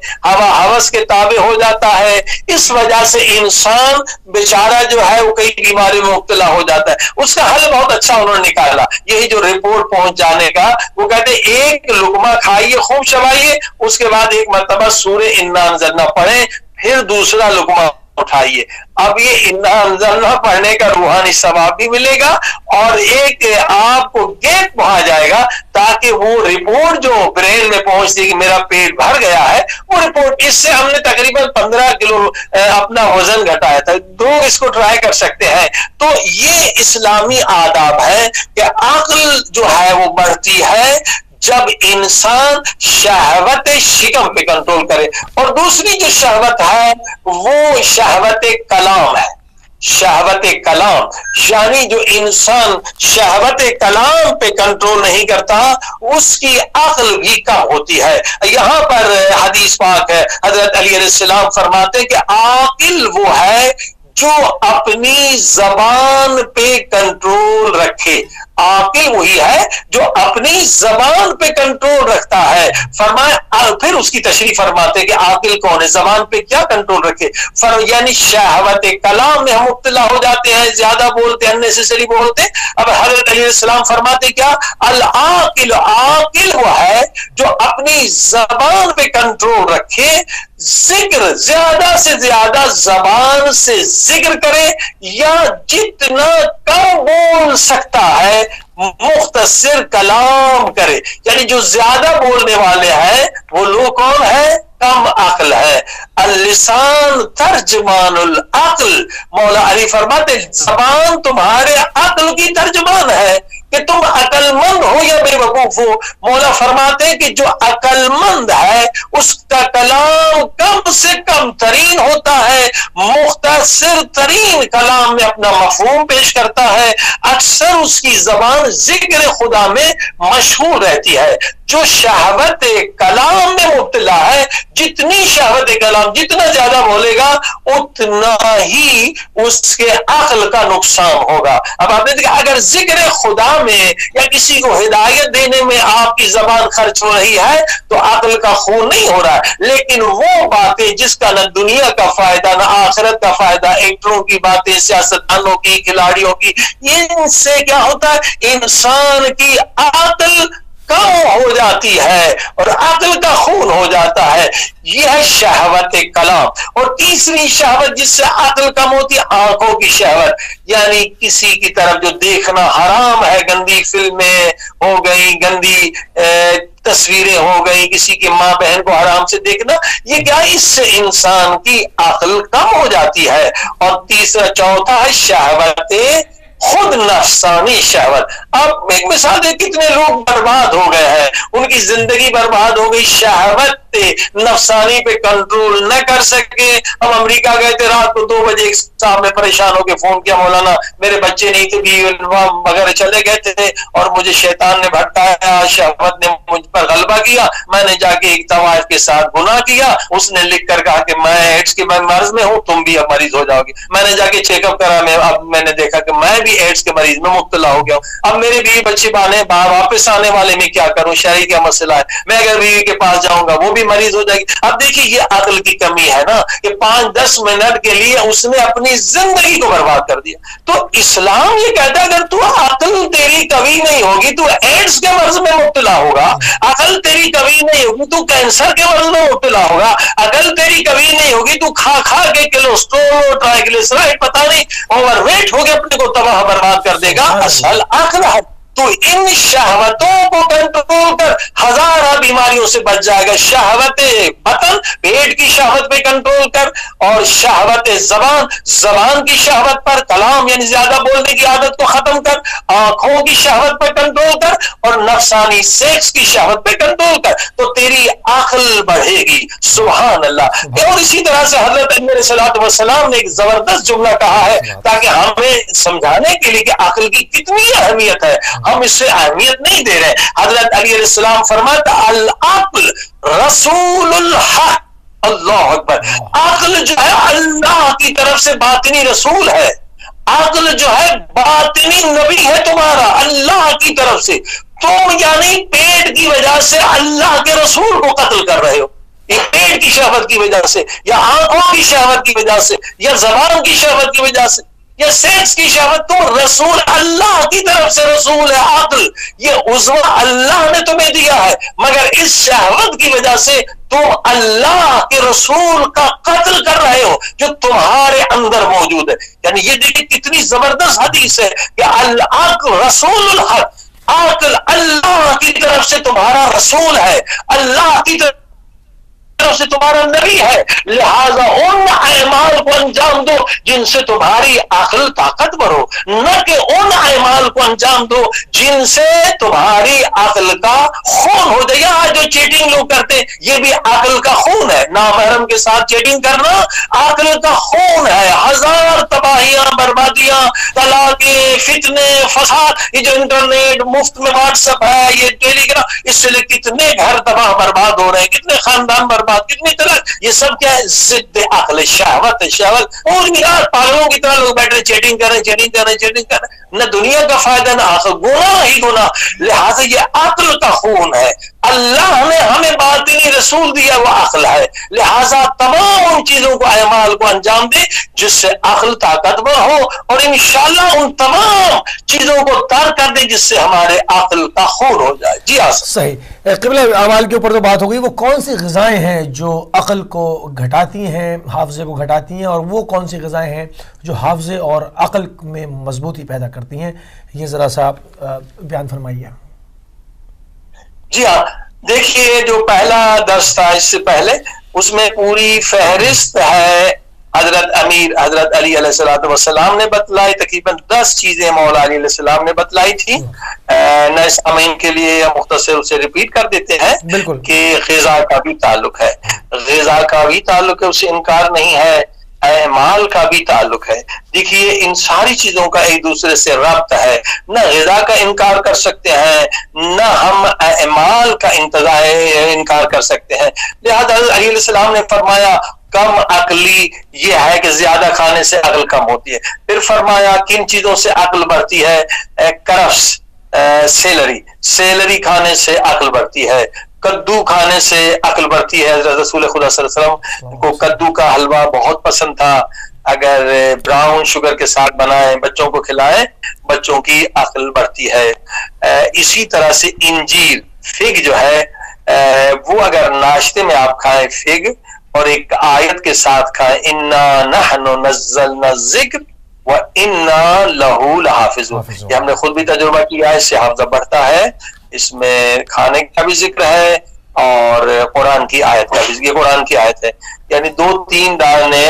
ہوس کے تابع ہو جاتا ہے, اس وجہ سے انسان بیچارہ جو ہے وہ کئی بیماریوں میں مبتلا ہو جاتا ہے. اس کا حل بہت اچھا انہوں نے نکالا, یہی جو رپورٹ پہنچ جانے کا, وہ کہتے ایک لقمہ کھائیے, خوب چبائیے, اس کے بعد ایک مرتبہ سورہ انا انزلنا پڑھیں, پھر دوسرا لقمہ اٹھائیے. اب یہ انا انزلنا پڑھنے کا روحانی ثواب بھی ملے گا اور ایک آپ کو گیپ وہاں جائے گا تاکہ وہ رپورٹ جو برین میں پہنچتی ہے کہ میرا پیٹ بھر گیا ہے, وہ رپورٹ, اس سے ہم نے تقریباً 15 کلو اپنا وزن گھٹایا تھا. لوگ اس کو ٹرائی کر سکتے ہیں. تو یہ اسلامی آداب ہے کہ عقل جو ہے وہ بڑھتی ہے جب انسان شہوت شکم پہ کنٹرول کرے. اور دوسری جو شہوت ہے وہ شہوت کلام ہے. شہوت کلام یعنی جو انسان شہوت کلام پہ کنٹرول نہیں کرتا اس کی عقل بھی کم ہوتی ہے. یہاں پر حدیث پاک ہے, حضرت علی علیہ السلام فرماتے کہ عاقل وہ ہے جو اپنی زبان پہ کنٹرول رکھے. عاقل وہی ہے جو اپنی زبان پہ کنٹرول رکھتا ہے. فرمایا پھر اس کی تشریح فرماتے کہ عاقل کون ہے, زبان پہ کیا کنٹرول رکھے. یعنی شہوت کلام میں ہم مبتلا ہو جاتے ہیں, زیادہ بولتے ہیں, اننیسیسری بولتے. اب حضرت علیہ السلام فرماتے کیا, العاقل, عاقل وہ ہے جو اپنی زبان پہ کنٹرول رکھے, ذکر زیادہ سے زیادہ زبان سے ذکر کرے, یا جتنا کم بول سکتا ہے مختصر کلام کرے. یعنی جو زیادہ بولنے والے ہیں وہ لوگ کون ہے, کم عقل ہے. اللسان ترجمان العقل, مولا علی فرماتے زبان تمہارے عقل کی ترجمان ہے کہ تم عقل مند ہو یا بے وقوف ہو. مولا فرماتے کہ جو عقل مند ہے اس کا کلام کم سے کم ترین ہوتا ہے, مختصر ترین کلام میں اپنا مفہوم پیش کرتا ہے. اکثر اس کی زبان ذکر خدا میں مشہور رہتی ہے. جو شہوت کلام میں مبتلا ہے, جتنی شہوت کلام جتنا زیادہ بولے گا اتنا ہی اس کے عقل کا نقصان ہوگا. اب آپ نے دیکھا اگر ذکر خدا میں یا کسی کو ہدایت دینے میں آپ کی زبان خرچ ہو رہی ہے تو عقل کا خون نہیں ہو رہا ہے. لیکن وہ باتیں جس کا نہ دنیا کا فائدہ نہ آخرت کا فائدہ, ایکٹروں کی باتیں, سیاستدانوں کی, کھلاڑیوں کی, ان سے کیا ہوتا ہے, انسان کی عقل کم ہو جاتی ہے اور عقل کا خون ہو جاتا ہے. یہ ہے شہوت کلام. اور تیسری شہوت جس سے عقل کم ہوتی ہے, آنکھوں کی شہوت. یعنی کسی کی طرف جو دیکھنا حرام ہے, گندی فلمیں ہو گئی, گندی تصویریں ہو گئی, کسی کی ماں بہن کو حرام سے دیکھنا, یہ کیا, اس سے انسان کی عقل کم ہو جاتی ہے. اور تیسرا چوتھا ہے شہوت خود نفسانی شہوت. اب ایک مثال دے, کتنے لوگ برباد ہو گئے ہیں, ان کی زندگی برباد ہو گئی, شہوت نفسانی پہ کنٹرول نہ کر سکے. ہم امریکہ گئے تھے, رات کو 2 بجے ایک صاحب نے پریشان ہو کے فون کیا, مولانا میرے بچے نہیں تھے, وغیرہ چلے گئے تھے اور مجھے شیطان نے بھٹکایا, شہوت نے مجھ پر غلبہ کیا, میں نے جا کے ایک طوائف کے ساتھ گناہ کیا. اس نے لکھ کر کہا کہ میں ایڈس کے مرض میں ہوں, تم بھی اب مریض ہو جاؤ گے. میں نے جا کے چیک اپ کرا, اب میں نے دیکھا کہ میں بھی ایڈس کے مریض میں مبتلا ہو گیا ہوں. اب میری بیوی بچے بانے واپس آنے والے میں کیا کروں, شہری کا مسئلہ ہے, میں اگر بیوی کے پاس جاؤں گا وہ بھی مریض ہو جائے گی. اب دیکھیے یہ عقل کی کمی ہے نا, کہ 5-10 منٹ کے لیے اس نے اپنی زندگی کو برباد کر دیا. تو اسلام یہ کہتا ہے اگر تو عقل تیری قوی نہیں ہوگی تو ایڈس کے مرض میں مبتلا ہوگا, عقل تیری قوی نہیں ہوگی تو کینسر کے مرض میں مبتلا ہوگا, عقل تیری قوی نہیں ہوگی تو کھا کے کولیسٹرول, ٹرائیگلیسرائڈ پتہ نہیں اوور ویٹ ہو کے اپنے کو تباہ برباد کر دے گا. اصل عقل ہے. تو ان شہوتوں کو کنٹرول کر ہزارہ بیماریوں سے بچ جائے گا. شہوت بطن, پیٹ کی شہوت پہ کنٹرول کر, اور شہوت زبان, زبان کی شہوت پر, کلام یعنی زیادہ بولنے کی عادت کو ختم کر, آنکھوں کی شہوت پہ کنٹرول کر, اور نفسانی سیکس کی شہوت پہ کنٹرول کر, تو تیری عقل بڑھے گی. سبحان اللہ. اور اسی طرح سے حضرت علیہ الصلوۃ والسلام نے ایک زبردست جملہ کہا ہے تاکہ ہمیں سمجھانے کے لیے کہ عقل کی کتنی اہمیت ہے, ہم اس سے اہمیت نہیں دے رہے. حضرت علی علیہ السلام فرماتا العقل رسول الحق. اللہ اکبر. عقل جو ہے اللہ کی طرف سے باطنی رسول ہے, عقل جو ہے باطنی نبی ہے تمہارا اللہ کی طرف سے. تم یعنی پیٹ کی وجہ سے اللہ کے رسول کو قتل کر رہے ہو, پیٹ کی شہوت کی وجہ سے, یا آنکھوں کی شہوت کی وجہ سے, یا زبان کی شہوت کی وجہ سے, یا سیکس کی شہوت. تو رسول اللہ کی طرف سے رسول ہے عقل, یہ عضو اللہ نے تمہیں دیا ہے, مگر اس شہوت کی وجہ سے تم اللہ کے رسول کا قتل کر رہے ہو جو تمہارے اندر موجود ہے. یعنی یہ دیکھیں کتنی زبردست حدیث ہے کہ العقل رسول الحق, عقل اللہ کی طرف سے تمہارا رسول ہے, اللہ کی طرف سے تمہارا نبی ہے, لہذا ان اعمال کو انجام دو جن سے تمہاری عقل طاقتور ہو, نہ کہ ان اعمال کو انجام دو جن سے تمہاری عقل کا خون ہو جائے. آج جو چیٹنگ لوگ کرتے ہیں یہ بھی عقل کا خون ہے, نامحرم کے ساتھ چیٹنگ کرنا عقل کا خون ہے. ہزار تباہیاں, بربادیاں, طلاق, فتنے, فساد, یہ جو انٹرنیٹ مفت میں واٹس ایپ ہے, یہ ٹیلی گرام, اس سے کتنے گھر تباہ برباد ہو رہے ہیں, کتنے خاندان برباد, کتنی طرح. یہ سب کیا ہے, ضد عقل, شہوت. شہوت اور پاگلوں کی طرح لوگ بیٹھے چیٹنگ کر رہے ہیں. نہ دنیا کا فائدہ نہ آخر، گناہ ہی گناہ. لہٰذا یہ عقل کا خون ہے. اللہ نے ہمیں باطنی رسول دیا، وہ عقل ہے. لہٰذا تمام ان چیزوں کو اعمال کو انجام دے جس سے عقل طاقتور ہو، اور انشاءاللہ ان تمام چیزوں کو ترک کر دے جس سے ہمارے عقل کا خون ہو جائے. جی ہاں صحیح. قبلہ اعمال کے اوپر تو بات ہو گئی، وہ کون سی غذائیں ہیں جو عقل کو گھٹاتی ہیں، حافظے کو گھٹاتی ہیں، اور وہ کون سی غذائیں ہیں جو حافظے اور عقل میں مضبوطی پیدا کرتی ہیں؟ یہ ذرا سا بیان فرمائیے. جی ہاں، دیکھیے جو پہلا درس تھا اس سے پہلے، اس میں پوری فہرست ہے. حضرت امیر حضرت علی علیہ السلام نے بتلائی، تقریباً 10 چیزیں مولا علی علیہ السلام نے بتلائی تھی. نئے سامعین کے لیے مختصر اسے ریپیٹ کر دیتے ہیں کہ غذا کا بھی تعلق ہے، غذا کا بھی تعلق ہے، اسے انکار نہیں ہے. اعمال کا بھی تعلق ہے. دیکھیے ان ساری چیزوں کا ایک دوسرے سے ربط ہے. نہ غذا کا انکار کر سکتے ہیں، نہ ہم اعمال کا انکار کر سکتے ہیں. لہذا علی علیہ السلام نے فرمایا کم عقلی یہ ہے کہ زیادہ کھانے سے عقل کم ہوتی ہے. پھر فرمایا کن چیزوں سے عقل بڑھتی ہے؟ کرفس، سیلری کھانے سے عقل بڑھتی ہے، کدو کھانے سے عقل بڑھتی ہے. حضرت رسول خدا صلی اللہ علیہ وسلم کو کدو کا حلوہ بہت پسند تھا. اگر براؤن شوگر کے ساتھ بنائیں، بچوں کو کھلائیں، بچوں کی عقل بڑھتی ہے. اسی طرح سے انجیر، فگ جو ہے وہ اگر ناشتے میں آپ کھائیں فگ اور ایک آیت کے ساتھ کھائیں، انا نحن نزلنا الذکر وَإِنَّا لَهُ لَحَافِظُونَ، یہ ہم نے خود بھی تجربہ کیا ہے. اس سے حافظہ بڑھتا ہے. اس میں کھانے کا بھی ذکر ہے اور قرآن کی آیت کا بھی. یہ قرآن کی آیت ہے، یعنی 2-3 دانے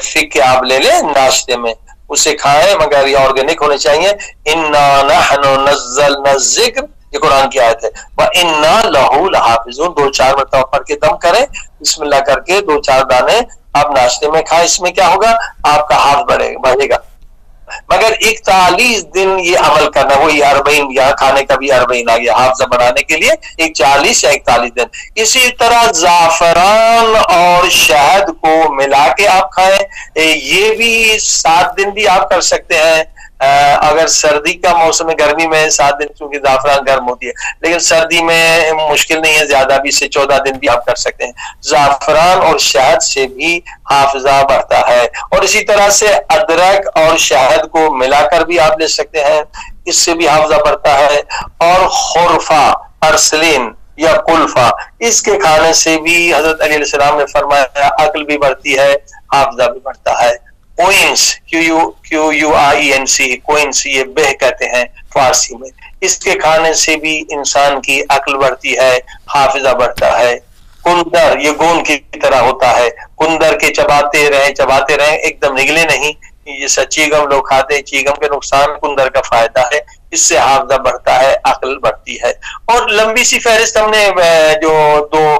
فگ کے آپ لے لیں ناشتے میں، اسے کھائیں، مگر یہ آرگینک ہونے چاہیے. اِنَّا نَحْنُ نَزَّلْنَا الذِّکْرَ، یہ قرآن کی آیت ہے. وَإِنَّا لَهُ لَحَافِظُونَ، 2-4 مرتبہ پڑھ کے دم کریں، بسم اللہ کر کے 2-4 دانے آپ ناشتے میں کھائیں. اس میں کیا ہوگا؟ آپ کا ہاتھ بڑھے گا. مگر 41 دن یہ عمل کرنا، وہی 40، یہاں کھانے کا بھی 40 آ گیا حافظہ بڑھانے کے لیے، 40 یا 41 دن. اسی طرح زعفران اور شہد کو ملا کے آپ کھائیں، یہ بھی 7 دن بھی آپ کر سکتے ہیں. اگر سردی کا موسم ہے، گرمی میں 7 دن چونکہ زعفران گرم ہوتی ہے، لیکن سردی میں مشکل نہیں ہے، زیادہ بھی سے 14 دن بھی آپ کر سکتے ہیں. زعفران اور شہد سے بھی حافظہ بڑھتا ہے. اور اسی طرح سے ادرک اور شہد کو ملا کر بھی آپ لے سکتے ہیں، اس سے بھی حافظہ بڑھتا ہے. اور خرفہ، ارسلین یا قلفہ، اس کے کھانے سے بھی حضرت علی علیہ السلام نے فرمایا عقل بھی بڑھتی ہے، حافظہ بھی بڑھتا ہے. کوئنس، QUINC، کوئنس، یہ بہ کہتے ہیں فارسی میں، اس کے کھانے سے بھی انسان کی عقل بڑھتی ہے، حافظہ بڑھتا ہے. کندر، یہ گوند کی طرح ہوتا ہے، کندر کے چباتے رہیں ایک دم نگلے نہیں. جیسا چیگم لوگ کھاتے ہیں، چیگم کے نقصان، کندر کا فائدہ ہے، اس سے حافظہ بڑھتا ہے، عقل بڑھتی ہے. اور لمبی سی فہرست ہم نے جو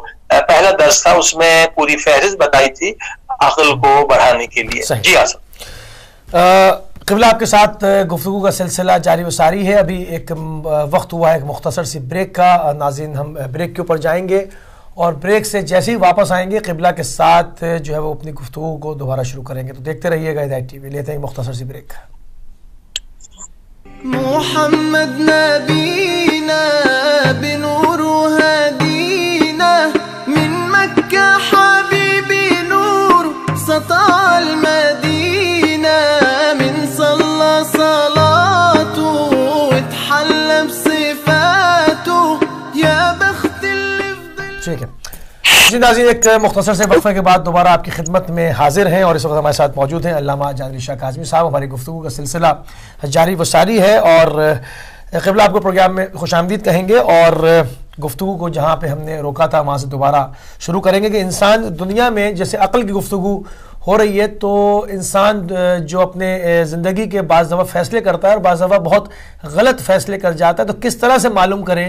پہلا درس تھا اس میں پوری فہرست بتائی تھی عقل کو بڑھانے کے لیے. جی ہاں قبلہ، آپ کے ساتھ گفتگو کا سلسلہ جاری و ساری ہے. ابھی ایک وقت ہوا ہے ایک مختصر سی بریک کا. ناظرین، ہم بریک کے اوپر جائیں گے اور بریک سے جیسے ہی واپس آئیں گے قبلہ کے ساتھ جو ہے وہ اپنی گفتگو کو دوبارہ شروع کریں گے. تو دیکھتے رہیے گا ہدایت TV. لیتے ہیں مختصر سی بریک. محمد نبینا بنور هدینا من مکہ حبیبی نور سطع المدینہ من صلی صلاته اتحلى بصفاته یا بخت اللي ٹھیک ہے جی ناظرین، ایک مختصر سے وقفے کے بعد دوبارہ آپ کی خدمت میں حاضر ہیں اور اس وقت ہمارے ساتھ موجود ہیں علامہ جان علی شاہ کاظمی صاحب. ہماری گفتگو کا سلسلہ جاری و ساری ہے اور قبلہ آپ کو پروگرام میں خوش آمدید کہیں گے اور گفتگو کو جہاں پہ ہم نے روکا تھا وہاں سے دوبارہ شروع کریں گے کہ انسان دنیا میں جیسے عقل کی گفتگو ہو رہی ہے تو انسان جو اپنے زندگی کے بعض دفعہ فیصلے کرتا ہے اور بعض دفعہ بہت غلط فیصلے کر جاتا ہے، تو کس طرح سے معلوم کریں،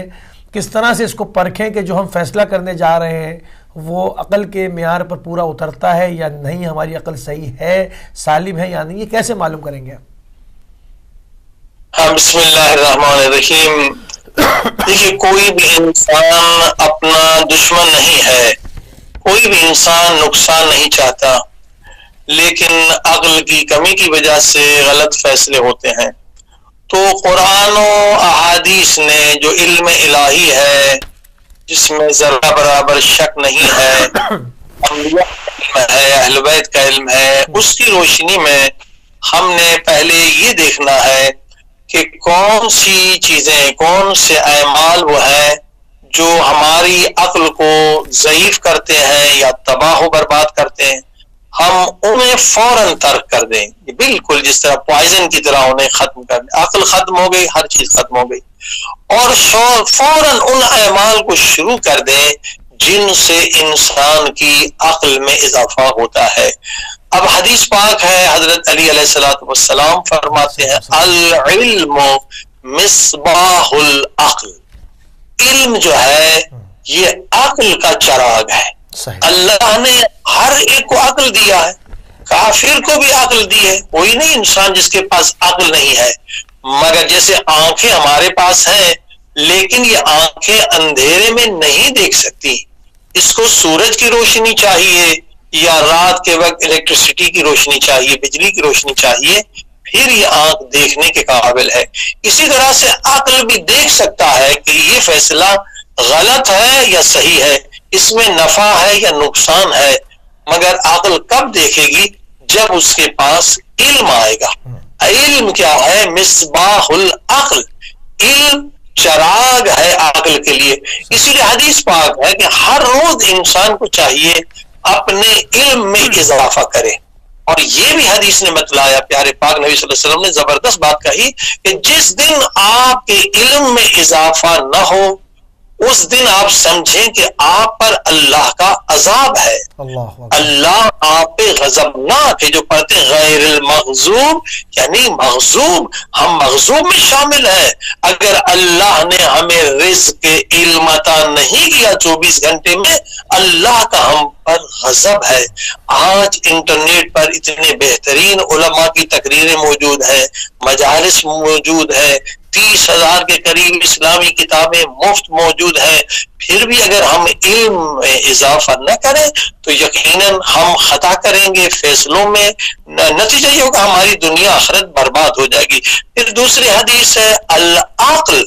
کس طرح سے اس کو پرکھیں کہ جو ہم فیصلہ کرنے جا رہے ہیں وہ عقل کے معیار پر پورا اترتا ہے یا نہیں، ہماری عقل صحیح ہے، سالم ہے یا نہیں، یہ کیسے معلوم کریں گے؟ بسم اللہ الرحمن الرحیم. دیکھیے کوئی بھی انسان اپنا دشمن نہیں ہے، کوئی بھی انسان نقصان نہیں چاہتا، لیکن عقل کی کمی کی وجہ سے غلط فیصلے ہوتے ہیں تو قرآن و احادیث نے جو علم الہی ہے جس میں ذرہ برابر شک نہیں ہے، انبیاء کا علم ہے، اہل بیت کا علم ہے، اس کی روشنی میں ہم نے پہلے یہ دیکھنا ہے کہ کون سی چیزیں، کون سے اعمال وہ ہیں جو ہماری عقل کو ضعیف کرتے ہیں یا تباہ و برباد کرتے ہیں، ہم انہیں فوراً ترک کر دیں، بالکل جس طرح پوائزن کی طرح انہیں ختم کر دیں۔ عقل ختم ہو گئی، ہر چیز ختم ہو گئی، اور فوراً ان اعمال کو شروع کر دیں جن سے انسان کی عقل میں اضافہ ہوتا ہے۔ اب حدیث پاک ہے، حضرت علی علیہ السلام فرماتے ہیں العلم مصباح العقل، علم جو ہے یہ عقل کا چراغ ہے۔ اللہ نے ہر ایک کو عقل دیا ہے، کافر کو بھی عقل دی ہے، کوئی نہیں انسان جس کے پاس عقل نہیں ہے، مگر جیسے آنکھیں ہمارے پاس ہیں لیکن یہ آنکھیں اندھیرے میں نہیں دیکھ سکتی، اس کو سورج کی روشنی چاہیے یا رات کے وقت الیکٹریسٹی کی روشنی چاہیے، بجلی کی روشنی چاہیے، پھر یہ آنکھ دیکھنے کے قابل ہے۔ اسی طرح سے عقل بھی دیکھ سکتا ہے کہ یہ فیصلہ غلط ہے یا صحیح ہے، اس میں نفع ہے یا نقصان ہے، مگر عقل کب دیکھے گی؟ جب اس کے پاس علم آئے گا۔ علم کیا ہے؟ مصباح العقل، علم چراغ ہے عقل کے لیے۔ اسی لیے حدیث پاک ہے کہ ہر روز انسان کو چاہیے اپنے علم میں اضافہ کرے، اور یہ بھی حدیث نے بتلایا، پیارے پاک نبی صلی اللہ علیہ وسلم نے زبردست بات کہی کہ جس دن آپ کے علم میں اضافہ نہ ہو اس دن آپ سمجھیں کہ آپ پر اللہ کا عذاب ہے، اللہ آپ پہ غضبناک ہے۔ جو پڑھتے غیر المغضوب یعنی مغضوب، ہم مغضوب میں شامل ہیں۔ اگر اللہ نے ہمیں رزق علم عطا نہیں کیا 24 گھنٹے میں، اللہ کا ہم پر غضب ہے۔ آج انٹرنیٹ پر اتنے بہترین علماء کی تقریریں موجود ہیں، مجالس موجود ہے، 30,000 کے قریب اسلامی کتابیں مفت موجود ہیں، پھر بھی اگر ہم علم میں اضافہ نہ کریں تو یقیناً ہم خطا کریں گے فیصلوں میں، نتیجہ یہ ہوگا ہماری دنیا آخرت برباد ہو جائے گی۔ پھر دوسری حدیث ہے العقل،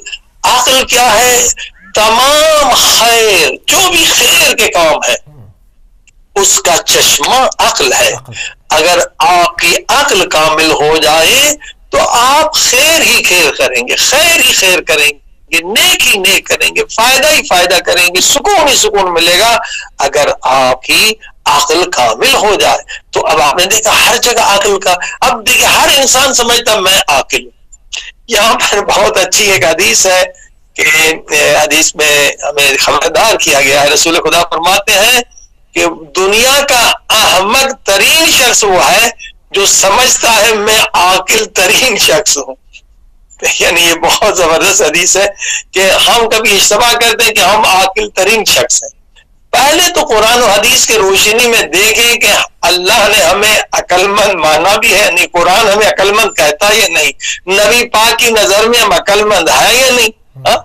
عقل کیا ہے؟ تمام خیر، جو بھی خیر کے کام ہے اس کا چشمہ عقل ہے۔ اگر آپ کی عقل کامل ہو جائے تو آپ خیر ہی خیر کریں گے، خیر ہی خیر کریں گے، نیک ہی نیک کریں گے، فائدہ ہی فائدہ کریں گے، سکون ہی سکون ملے گا اگر آپ کی عقل کامل ہو جائے۔ تو اب آپ نے دیکھا ہر جگہ عقل کا، اب دیکھیں ہر انسان سمجھتا میں عاقل ہوں۔ یہاں پر بہت اچھی ایک حدیث ہے کہ حدیث میں ہمیں خبردار کیا گیا ہے، رسول خدا فرماتے ہیں کہ دنیا کا احمق ترین شخص وہ ہے جو سمجھتا ہے میں عاقل ترین شخص ہوں۔ یعنی یہ بہت زبردست حدیث ہے کہ ہم کبھی اشتباہ کرتے ہیں کہ ہم عاقل ترین شخص ہیں۔ پہلے تو قرآن و حدیث کی روشنی میں دیکھیں کہ اللہ نے ہمیں عقل مند مانا بھی ہے، نہیں قرآن ہمیں عقل مند کہتا ہے یا نہیں، نبی پاک کی نظر میں ہم عقل مند ہے یا نہیں۔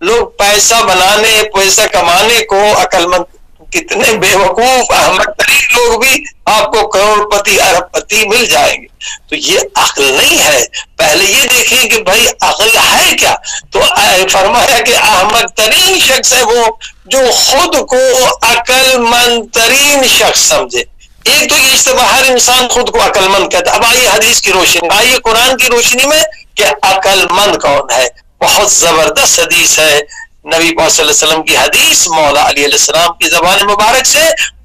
لوگ پیسہ بنانے، پیسہ کمانے کو عقل مند، کتنے بے وقوف احمق ترین لوگ بھی آپ کو کروڑ پتی ارب پتی مل جائیں گے۔ تو یہ عقل نہیں ہے۔ پہلے یہ دیکھیں کہ بھائی عقل ہے کیا، تو فرمایا کہ احمق ترین شخص ہے وہ جو خود کو عقل مند ترین شخص سمجھے۔ ایک تو یہ اشتباہ، ہر انسان خود کو عقل مند کہتا ہے۔ اب آئیے حدیث کی روشنی، آئیے قرآن کی روشنی میں کہ عقل مند کون ہے۔ بہت زبردست حدیث ہے، نبی پاک صلی اللہ علیہ وسلم کی حدیث، مولا علی علیہ السلام کی زبان مبارک سے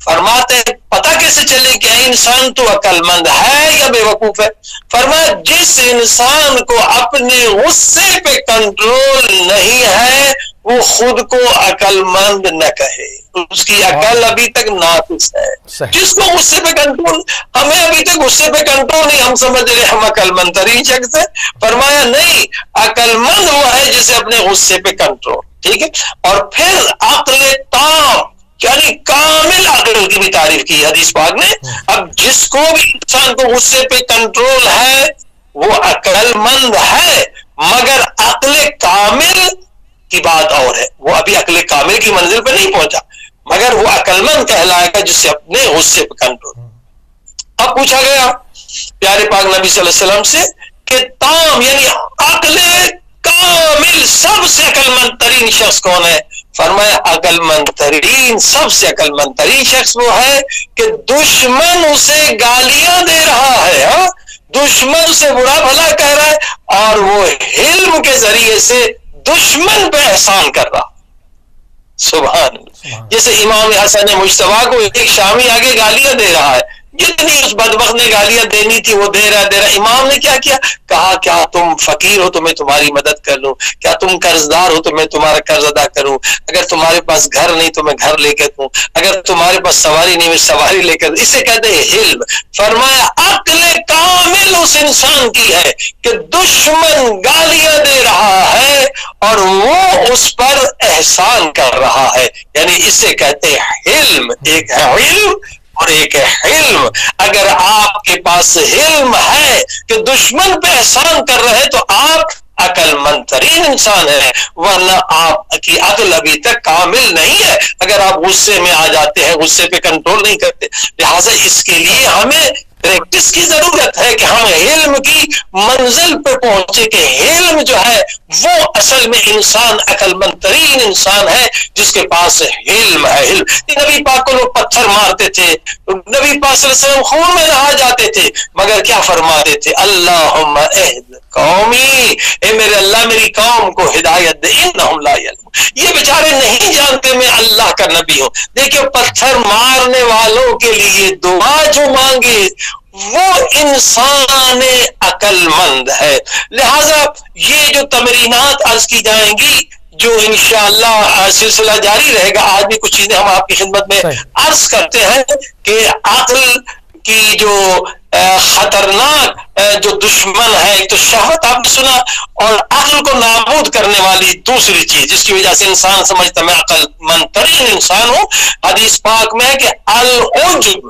فرماتے ہیں پتہ کیسے چلے کہ انسان تو عقل مند ہے یا بے وقوف ہے؟ فرمایا جس انسان کو اپنے غصے پہ کنٹرول نہیں ہے وہ خود کو عقل مند نہ کہے، اس کی عقل ابھی تک ناقص ہے۔ جس کو غصے پہ کنٹرول، ہمیں ابھی تک غصے پہ کنٹرول نہیں، ہم سمجھ رہے ہم عقل مند ترین شخص ہے۔ فرمایا نہیں، عقل مند وہ ہے جسے اپنے غصے پہ کنٹرول، ٹھیک ہے۔ اور پھر عقل تام یعنی کامل عقل کی بھی تعریف کی حدیث پاک نے۔ اب جس کو بھی انسان کو غصے پہ کنٹرول ہے وہ عقل مند ہے، مگر عقل کامل کی بات اور ہے، وہ ابھی عقل کامل کی منزل پہ نہیں پہنچا، مگر وہ عقل مند کہلائے گا جس سے اپنے غصے پہ کنٹرول۔ اب پوچھا گیا پیارے پاک نبی صلی اللہ علیہ وسلم سے کہ تام یعنی عقل کامل سب سے عقل مند ترین شخص کون ہے؟ فرمایا عقل مند ترین سب سے عقل مند ترین شخص وہ ہے کہ دشمن اسے گالیاں دے رہا ہے، دشمن اسے برا بھلا کہہ رہا ہے اور وہ علم کے ذریعے سے دشمن پہ احسان کر رہا. سبحان اللہ. جیسے امام حسن مجتبیٰ کو ایک شامی آگے گالیاں دے رہا ہے، جتنی اس بدبخت نے گالیاں دینی تھی وہ دے رہا. امام نے کیا کیا؟ کہا کیا تم فقیر ہو تو میں تمہاری مدد کر لوں، کیا تم قرض دار ہو تو میں تمہارا قرض ادا کروں، اگر تمہارے پاس گھر نہیں تو میں گھر لے کے دوں، اگر تمہارے پاس سواری نہیں میں سواری لے کر. اسے کہتے ہیں علم. فرمایا عقل کامل اس انسان کی ہے کہ دشمن گالیاں دے رہا ہے اور وہ اس پر احسان کر رہا ہے، یعنی اسے کہتے ہیں علم. ایک ہے علم اور ایک ہے حلم. اگر آپ کے پاس علم ہے کہ دشمن پہ احسان کر رہے تو آپ عقل مند ترین انسان ہے، ورنہ آپ کی عقل ابھی تک کامل نہیں ہے اگر آپ غصے میں آ جاتے ہیں، غصے پہ کنٹرول نہیں کرتے. لہٰذا اس کے لیے ہمیں پریکٹس کی ضرورت ہے کہ ہم علم کی منزل پہ پہنچے کہ علم جو ہے وہ اصل میں انسان عقل مند ترین انسان ہے جس کے پاس علم ہے. علم. نبی پاک کو لوگ پتھر مارتے تھے، نبی پاک صلی اللہ علیہ وسلم خون میں نہا جاتے تھے، مگر کیا فرماتے تھے؟ اللہم اہد قومی، اے میرے اللہ میری قوم کو ہدایت دے، انہم لا یعلمون. یہ بیچارے نہیں جانتے میں اللہ کا نبی ہوں. دیکھیں پتھر مارنے والوں کے لیے دعا جو مانگے وہ انسان عقل مند ہے. لہذا یہ جو تمرینات عرض کی جائیں گی جو انشاءاللہ سلسلہ جاری رہے گا، آج بھی کچھ چیزیں ہم آپ کی خدمت میں عرض کرتے ہیں کہ عقل کی جو خطرناک جو دشمن ہے، ایک تو شہوت آپ نے سنا، اور عقل کو نابود کرنے والی دوسری چیز جس کی وجہ سے انسان سمجھتا میں عقل مند ترین انسان ہوں. حدیث پاک میں ہے کہ العجب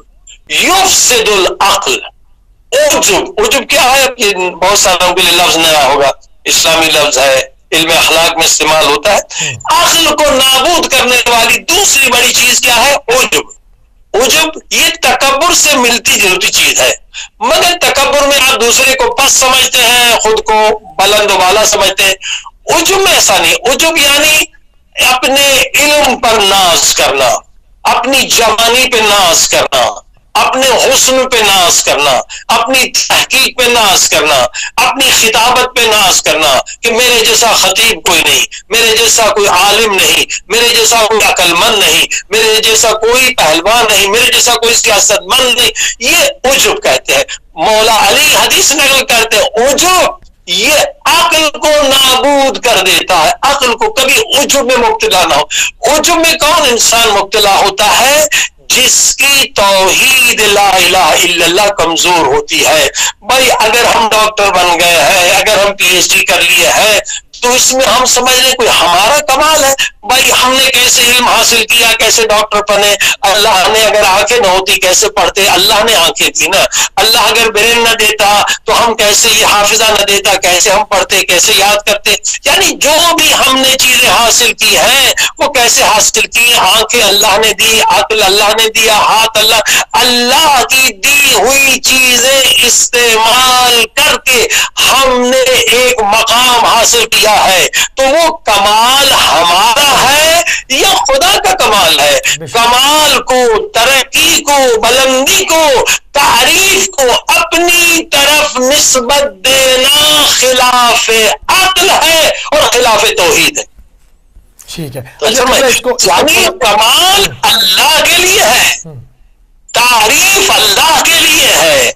یفسد العقل. عجب کیا ہے؟ بہت ساروں کے لیے لفظ نیا ہوگا، اسلامی لفظ ہے، علم اخلاق میں استعمال ہوتا ہے. عقل کو نابود کرنے والی دوسری بڑی چیز کیا ہے؟ عجب. عجب یہ تکبر سے ملتی جلتی چیز ہے، مگر تکبر میں آپ دوسرے کو پست سمجھتے ہیں، خود کو بلند و بالا سمجھتے ہیں. عجب میں ایسا نہیں. عجب یعنی اپنے علم پر ناز کرنا، اپنی جوانی پہ ناز کرنا، اپنے حسن پہ ناز کرنا، اپنی تحقیق پہ ناز کرنا، اپنی خطابت پہ ناز کرنا کہ میرے جیسا خطیب کوئی نہیں، میرے جیسا کوئی عالم نہیں، میرے جیسا کوئی عقل مند نہیں، میرے جیسا کوئی پہلوان نہیں، میرے جیسا کوئی سیاست مند نہیں. یہ عجب کہتے ہیں. مولا علی حدیث نقل کرتے ہیں عجب یہ عقل کو نابود کر دیتا ہے. عقل کو کبھی عجب میں مبتلا نہ ہو. عجب میں کون انسان مبتلا ہوتا ہے؟ جس کی توحید لا الہ الا اللہ کمزور ہوتی ہے. بھائی اگر ہم ڈاکٹر بن گئے ہیں، اگر ہم پی ایچ ڈی کر لیے ہیں تو اس میں ہم سمجھ لیں کوئی ہمارا کمال ہے. بھائی ہم نے کیسے علم حاصل کیا، کیسے ڈاکٹر بنے؟ اللہ نے اگر آنکھیں نہ ہوتی کیسے پڑھتے؟ اللہ نے آنکھیں دی نا. اللہ اگر برین نہ دیتا تو ہم کیسے، یہ حافظہ نہ دیتا کیسے ہم پڑھتے، کیسے یاد کرتے؟ یعنی جو بھی ہم نے چیزیں حاصل کی ہیں وہ کیسے حاصل کی؟ آنکھیں اللہ نے دی، عقل اللہ نے دیا، ہاتھ اللہ کی دی ہوئی چیزیں استعمال کر کے ہم نے ایک مقام حاصل کیا ہے. تو وہ کمال ہمارا ہے یا خدا کا کمال ہے؟ کمال کو، ترقی کو، بلندی کو، تعریف کو اپنی طرف نسبت دینا خلاف عقل ہے اور خلاف توحید ہے. ٹھیک ہے. یعنی کمال اللہ کے لیے ہے، تعریف اللہ کے لیے ہے،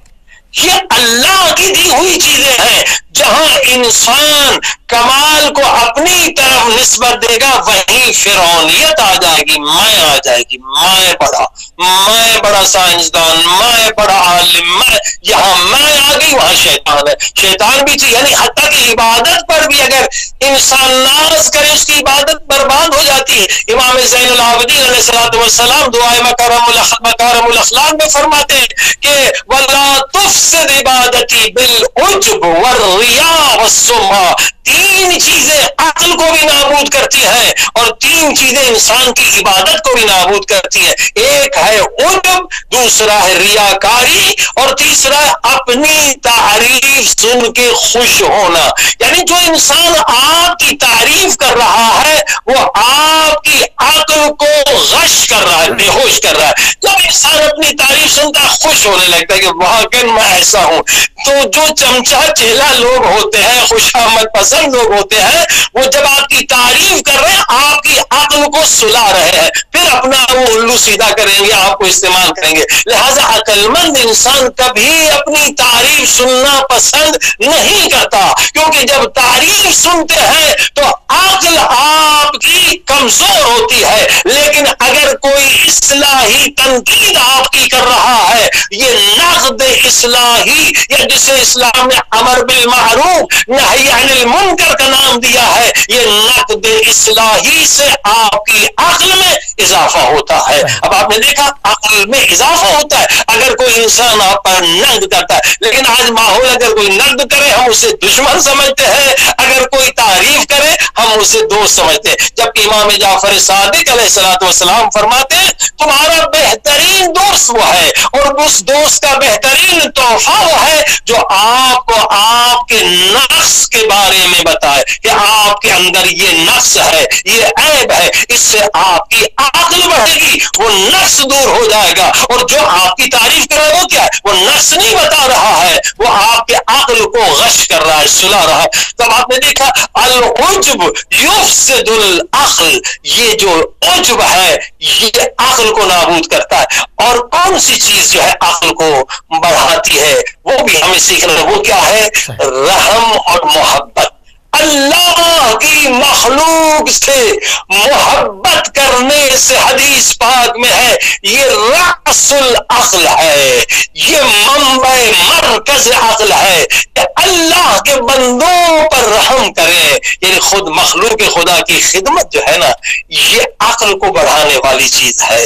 یہ اللہ کی دی ہوئی چیزیں ہیں. جہاں انسان کمال کو اپنی طرف نسبت دے گا وہیں فرعونیت آ جائے گی، میں آ جائے گی، میں بڑا سائنسدان، میں بڑا عالم، یہاں میں آ گئی وہاں شیطان ہے. شیطان بھی چاہیے، یعنی حتیٰ کہ عبادت پر بھی اگر انسان ناز کرے اس کی عبادت برباد ہو جاتی جاتی ہے۔ امام زین العابدین علیہ الصلوۃ والسلام دعائے مکارم الاخلاق میں فرماتے ہیں کہ وَلَا تُفْسِدْ عِبَادَتِي بِالْعُجْبِ وَالرِّيَاءِ وَالسُّمْعِ، تین چیزیں عقل کو بھی نابود کرتی ہیں اور تین چیزیں انسان کی عبادت کو بھی نابود کرتی ہیں۔ ایک ہے عجب، دوسرا ہے ریاکاری، اور تیسرا ہے اپنی تعریف سن کے خوش ہونا۔ یعنی جو انسان آپ کی تعریف کر رہا ہے وہ آپ کی عقل کو غش کر رہا ہے، بے ہوش کر رہا ہے۔ جب انسان اپنی تعریف سنتا ہے خوش ہونے لگتا ہے کہ واقعی میں ایسا ہوں۔ تو جو چمچا چہلا لوگ ہوتے ہیں، خوش آمد پسند لوگ ہوتے ہیں، وہ جب آپ کی تعریف کر رہے ہیں آپ کی عقل کو سلا رہے ہیں، پھر اپنا وہ الو سیدھا کریں گے، آپ کو استعمال کریں گے۔ لہذا عقل مند انسان کبھی اپنی تعریف سننا پسند نہیں کرتا، کیونکہ جب تعریف سنتے ہیں تو عقل آپ کی کمزور ہوتی ہے، لیکن اگر کوئی اصلاحی تنقید آپ کی کر رہا ہے، یہ نقد اصلاحی، یا جسے اسلام نے امر بالمعروف نہی عن المنکر کا نام دیا ہے، یہ نقد اصلاحی سے آپ کی عقل میں اضافہ ہوتا ہے۔ اب آپ نے دیکھا عقل میں اضافہ ہوتا ہے اگر کوئی انسان آپ پر نقد کرتا ہے، لیکن آج ماحول اگر کوئی نقد کرے ہم اسے دشمن سمجھتے ہیں، اگر کوئی تعریف کرے ہم اسے دوست سمجھتے ہیں، جبکہ امام جعفر صادق علیہ الصلوۃ والسلام فرماتے ہیں تمہارا بہترین دوست وہ ہے، اور اس دوست کا بہترین تحفہ وہ ہے جو آپ کو آپ کے نقص کے بارے میں بتائے کہ آپ کے اندر یہ نقص ہے، یہ عیب ہے، اس سے آپ کی عقل بڑھے گی، وہ نقص دور ہو جائے گا۔ اور جو آپ کی تعریف کر رہا ہے وہ کیا ہے؟ وہ نقص نہیں بتا رہا ہے، وہ آپ کے عقل کو غش کر رہا ہے، سلا رہا ہے۔ تب آپ نے دیکھا العجب یفسد العقل، یہ جو عجب ہے یہ عقل کو نابود کرتا ہے۔ اور کون سی چیز جو ہے عقل کو بڑھاتی ہے وہ بھی ہمیں سیکھنا ہے، وہ کیا ہے؟ رحم اور محبت۔ اللہ کی مخلوق سے محبت کرنے سے حدیث پاک میں ہے یہ رأس العقل ہے، یہ منبع مرکز عقل ہے کہ اللہ کے بندوں پر رحم کرے، یعنی خود مخلوق خدا کی خدمت جو ہے نا یہ عقل کو بڑھانے والی چیز ہے۔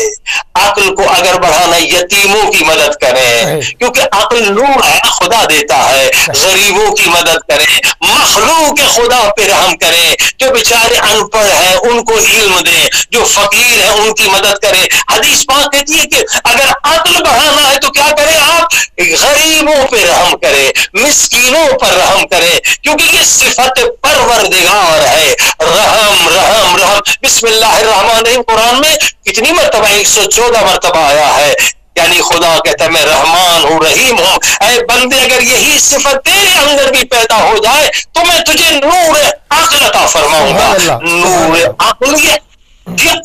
عقل کو اگر بڑھانا، یتیموں کی مدد کریں کیونکہ عقل نور ہے، خدا دیتا ہے، غریبوں کی مدد کریں، مخلوق خدا پہ رحم کریں، جو بیچارے ان پڑھ ہیں ان کو علم دیں، جو فقیر ہیں ان کی مدد کریں۔ حدیث پاک کہتی ہے کہ اگر عقل بڑھانا ہے تو کیا کریں؟ آپ غریبوں پہ رحم کریں، مسکینوں پر رحم کریں، کیونکہ یہ صفت پروردگار ہے، رحم رحم رحم۔ بسم اللہ الرحمن الرحیم قرآن میں کتنی مرتبہ؟ 114 مرتبہ آیا ہے، یعنی خدا کہتا ہے میں رحمان ہوں، رحیم ہوں۔ اے بندے اگر یہی صفت تیرے اندر بھی پیدا ہو جائے تو میں تجھے نور عقل عطا فرماؤں گا۔ نور عقل یہ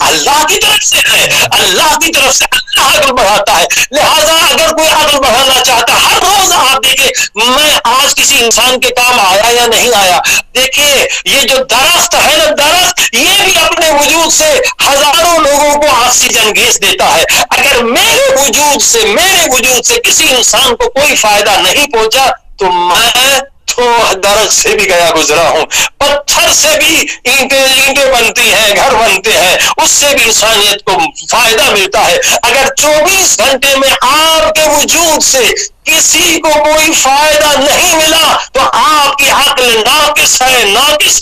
اللہ کی طرف سے ہے، اللہ کی طرف سے اللہ عقل بڑھاتا ہے۔ لہذا اگر کوئی عقل بڑھانا چاہتا ہے، ہر روز آپ دیکھیں میں آج کسی انسان کے کام آیا یا نہیں آیا۔ دیکھیے یہ جو درخت ہے نا، درخت یہ بھی اپنے وجود سے ہزاروں لوگوں کو آکسیجن گیس دیتا ہے۔ اگر میرے وجود سے کسی انسان کو کوئی فائدہ نہیں پہنچا تو میں تو درخت سے بھی گیا گزرا ہوں، پتھر سے بھی اینٹیں بنتی ہیں، گھر بنتے ہیں، اس سے بھی انسانیت کو فائدہ ملتا ہے۔ اگر 24 گھنٹے میں آپ کے وجود سے کسی کو کوئی فائدہ نہیں ملا تو آپ کی عقل ناقص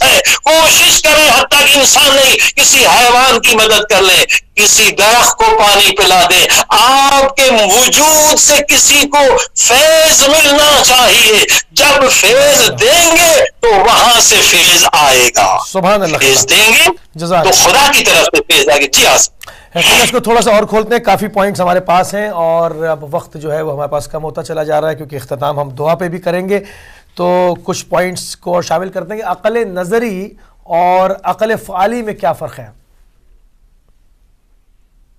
ہے۔ کوشش کریں حتیٰ کہ انسان نہیں کسی حیوان کی مدد کر لیں، کسی درخت کو پانی پلا دیں۔ آپ کے وجود سے کسی کو فیض ملنا چاہیے، جب فیض دیں گے تو وہاں سے فیض آئے گا، سبحان اللہ، فیض دیں گے تو خدا کی طرف سے فیض آئے گا۔ جی اس کو تھوڑا سا اور کھولتے ہیں، کافی پوائنٹس ہمارے پاس ہیں اور اب وقت جو ہے وہ ہمارے پاس کم ہوتا چلا جا رہا ہے کیونکہ اختتام ہم دعا پہ بھی کریں گے، تو کچھ پوائنٹس کو اور شامل کرتے ہیں کہ عقل نظری اور عقل فعالی میں کیا فرق ہے؟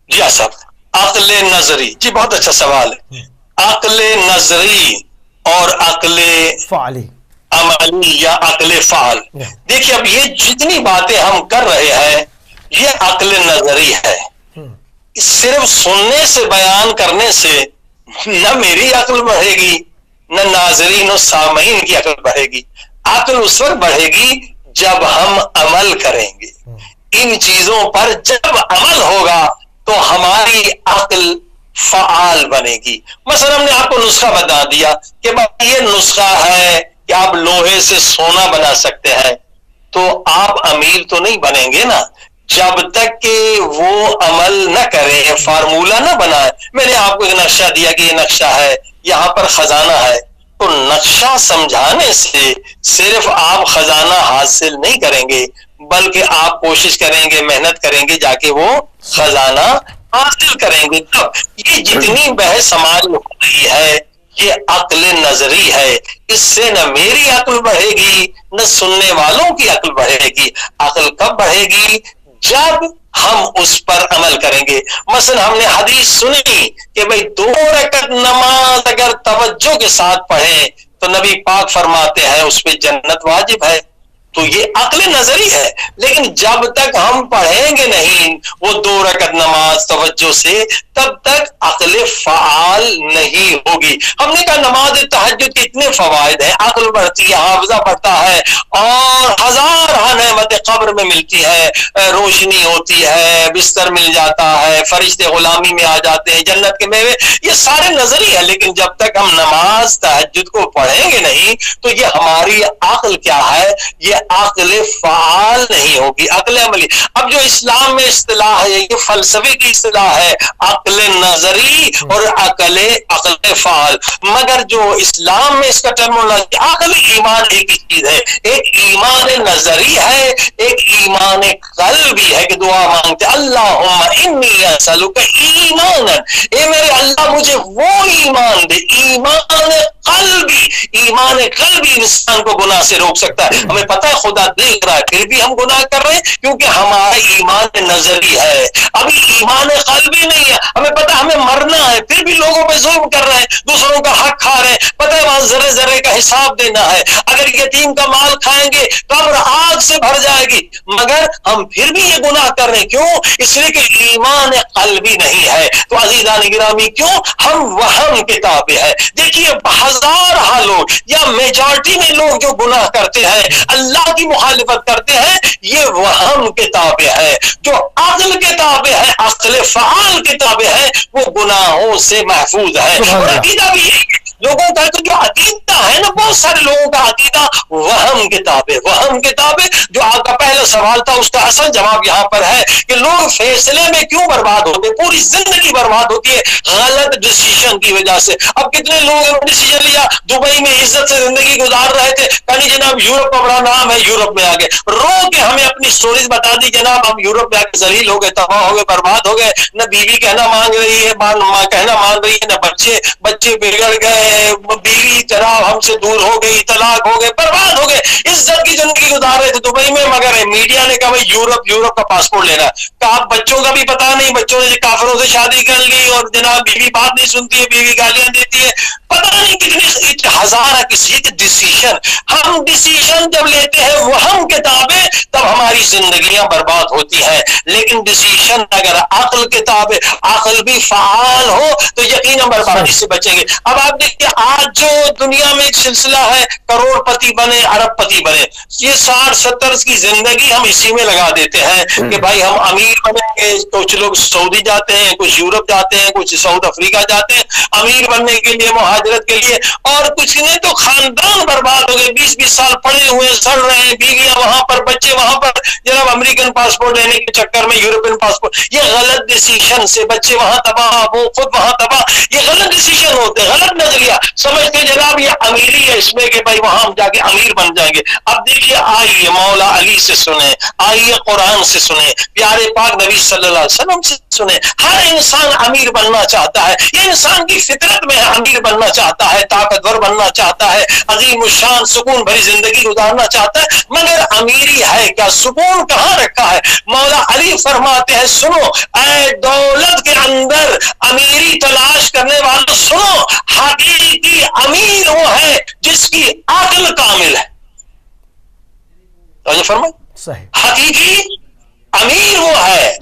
جی صاحب، عقل نظری، جی بہت اچھا سوال ہے۔ عقل نظری اور عقل فعالی، عملی یا عقل فعال، دیکھیے اب یہ جتنی باتیں ہم کر رہے ہیں یہ عقل نظری ہے۔ صرف سننے سے، بیان کرنے سے نہ میری عقل بڑھے گی، نہ ناظرین و سامعین کی عقل بڑھے گی۔ عقل اس وقت بڑھے گی جب ہم عمل کریں گے۔ ان چیزوں پر جب عمل ہوگا تو ہماری عقل فعال بنے گی. مثلا ہم نے آپ کو نسخہ بتا دیا کہ بھائی یہ نسخہ ہے کہ آپ لوہے سے سونا بنا سکتے ہیں, تو آپ امیر تو نہیں بنیں گے نا جب تک کہ وہ عمل نہ کرے, فارمولہ نہ بنائے. میں نے آپ کو ایک نقشہ دیا کہ یہ نقشہ ہے, یہاں پر خزانہ ہے, تو نقشہ سمجھانے سے صرف آپ خزانہ حاصل نہیں کریں گے بلکہ آپ کوشش کریں گے, محنت کریں گے, جا کے وہ خزانہ حاصل کریں گے. تب یہ جتنی بحث ہماری ہو رہی ہے یہ عقل نظری ہے. اس سے نہ میری عقل بڑھے گی نہ سننے والوں کی عقل بڑھے گی. عقل کب بڑھے گی؟ جب ہم اس پر عمل کریں گے. مثلا ہم نے حدیث سنی کہ بھئی 2 رکعت نماز اگر توجہ کے ساتھ پڑھیں تو نبی پاک فرماتے ہیں اس پہ جنت واجب ہے. تو یہ عقل نظری ہے. لیکن جب تک ہم پڑھیں گے نہیں وہ 2 رکعت نماز توجہ سے, تب تک عقل فعال نہیں ہوگی. ہم نے کہا نماز تہجد کے اتنے فوائد ہیں, عقل بڑھتی ہے, حافظہ بڑھتا ہے, اور ہزارہ نعمت قبر میں ملتی ہے, روشنی ہوتی ہے, بستر مل جاتا ہے, فرشتے غلامی میں آ جاتے ہیں, جنت کے میوے, یہ سارے نظری ہے. لیکن جب تک ہم نماز تہجد کو پڑھیں گے نہیں تو یہ ہماری عقل کیا ہے؟ یہ عقل فعال نہیں ہوگی, عقل عملی. اب جو اسلام میں اصطلاح ہے یہ فلسفے کی اصطلاح ہے, عقل نظری اور عقل فعال. مگر جو اسلام میں اس کا ٹرمنالوجی, عقل ایمان ایک ہی چیز ہے. ایک ایمان نظری ہے, ایک ایمان قلبی ہے کہ دعا مانگتے اللہم انی اسألک ایمانا, اے میرے اللہ مجھے وہ ایمان دے, ایمان قلبی. ایمان قلبی انسان کو گناہ سے روک سکتا ہے. ہمیں پتہ ہے خدا دیکھ رہا ہے پھر بھی ہم گناہ کر رہے ہیں کیونکہ ہمارا ایمان نظری ہے, ابھی ایمان قلبی نہیں ہے. ہمیں پتہ ہمیں مرنا ہے پھر بھی لوگوں پہ ظلم کر رہے ہیں, دوسروں کا حق کھا رہے ہیں. پتہ ہے وہاں ذرے ذرے کا حساب دینا ہے, اگر یتیم کا مال کھائیں گے تو قبر آگ سے بھر جائے گی, مگر ہم پھر بھی یہ گناہ کر رہے ہیں. کیوں؟ اس لیے کہ ایمان قلبی نہیں ہے. تو عزیزان گرامی کیوں ہم وہم کے تابع ہے. دیکھیے ہزارہ لوگ یا میجارٹی میں لوگ جو گناہ کرتے ہیں, اللہ کی مخالفت کرتے ہیں, یہ وہم کے تابع ہے. جو عقل کے تابع ہے, عقل فعال کے تابع ہے, وہ گناہوں سے محفوظ ہے. اور عقیدہ بھی لوگوں کا جو عقیدہ ہے نا, بہت سارے لوگوں کا عقیدہ وہم کے تابع, وہم کے تابع. جو آپ کا پہلا سوال تھا اس کا اصل جواب یہاں پر ہے کہ لوگ فیصلے میں کیوں برباد ہوتے ہیں, پوری زندگی برباد ہوتی ہے غلط ڈیسیژن کی وجہ سے. اب کتنے لوگوں نے ڈیسیژن لیا, دبئی میں عزت سے زندگی گزار رہے تھے, کہانی جناب یورپ کا بڑا نام ہے, یورپ میں آ گئے, رو کے ہمیں اپنی سٹوریز بتا دی جناب ہم یورپ میں آ کے ذلیل ہو گئے, تباہ ہو گئے, برباد ہو گئے, نہ بیوی کہنا مانگ رہی ہے, ماں کہنا مان رہی ہے, نہ بچے بگڑ گئے, بیوی جناب ہم سے دور ہو گئی, طلاق ہو گئے, برباد ہو گئے, عزت کی زندگی گزار رہے تھے دبئی میں. مگر میڈیا نے کہا بھائی یورپ کا پاسپورٹ لینا, کہا بچوں کا بھی پتا نہیں, بچوں نے کافروں سے شادی کر لی, اور جناب بیوی بات نہیں سنتی ہے, بیوی گالیاں دیتی ہے, پتہ نہیں کتنی ہزارہ کسی ڈیسیژن. ہم ڈیسیژن جب لیتے ہیں وہ ہم کے تابع, تب ہماری زندگیاں برباد ہوتی ہیں. لیکن ڈیسیژن اگر عقل کے تابع, عقل بھی فعال ہو تو یقیناً بربادی سے بچیں گے. اب آپ دیکھیں آج جو دنیا میں ایک سلسلہ ہے کروڑ پتی بنے, ارب پتی بنے, یہ 60-70 کی زندگی ہم اسی میں لگا دیتے ہیں کہ بھائی ہم امیر بنیں گے. کچھ لوگ سعودی جاتے ہیں, کچھ یورپ جاتے ہیں, کچھ ساؤتھ افریقہ جاتے ہیں امیر بننے کے لیے, مہاجرت کے لیے, اور کچھ نے تو خاندان برباد ہو گئے, 20-20 سال پڑے ہوئے سڑ رہے ہیں, بیویاں وہاں پر, بچے وہاں پر, جناب امریکن پاسپورٹ لینے کے چکر میں یورپین پاسپورٹ. یہ غلط ڈیسیژن سے بچے وہاں تباہ, وہ خود وہاں تباہ. یہ غلط ڈیسیژن ہوتے, غلط نظریہ سمجھتے جناب یہ امیری ہے اس میں کہ بھائی وہاں ہم جا کے امیر بن جائیں گے. اب دیکھیے آئیے مولا علی سے سنیں, آئیے قرآن سے سنیں, پیارے پاک نبی صلی اللہ علیہ وسلم سے سنیں. ہر انسان امیر بننا چاہتا ہے, یہ انسان کی فطرت میں امیر بننا چاہتا ہے, طاقتور بننا چاہتا ہے, عظیم الشان سکون بھری زندگی گزارنا چاہتا ہے. مگر امیری ہے کیا, سکون کہاں رکھا ہے؟ مولا علی فرماتے ہیں سنو اے دولت کے اندر امیری تلاش کرنے والوں سنو, حقیقی امیر وہ ہے جس کی عقل کامل ہے. حقیقی امیر وہ ہے,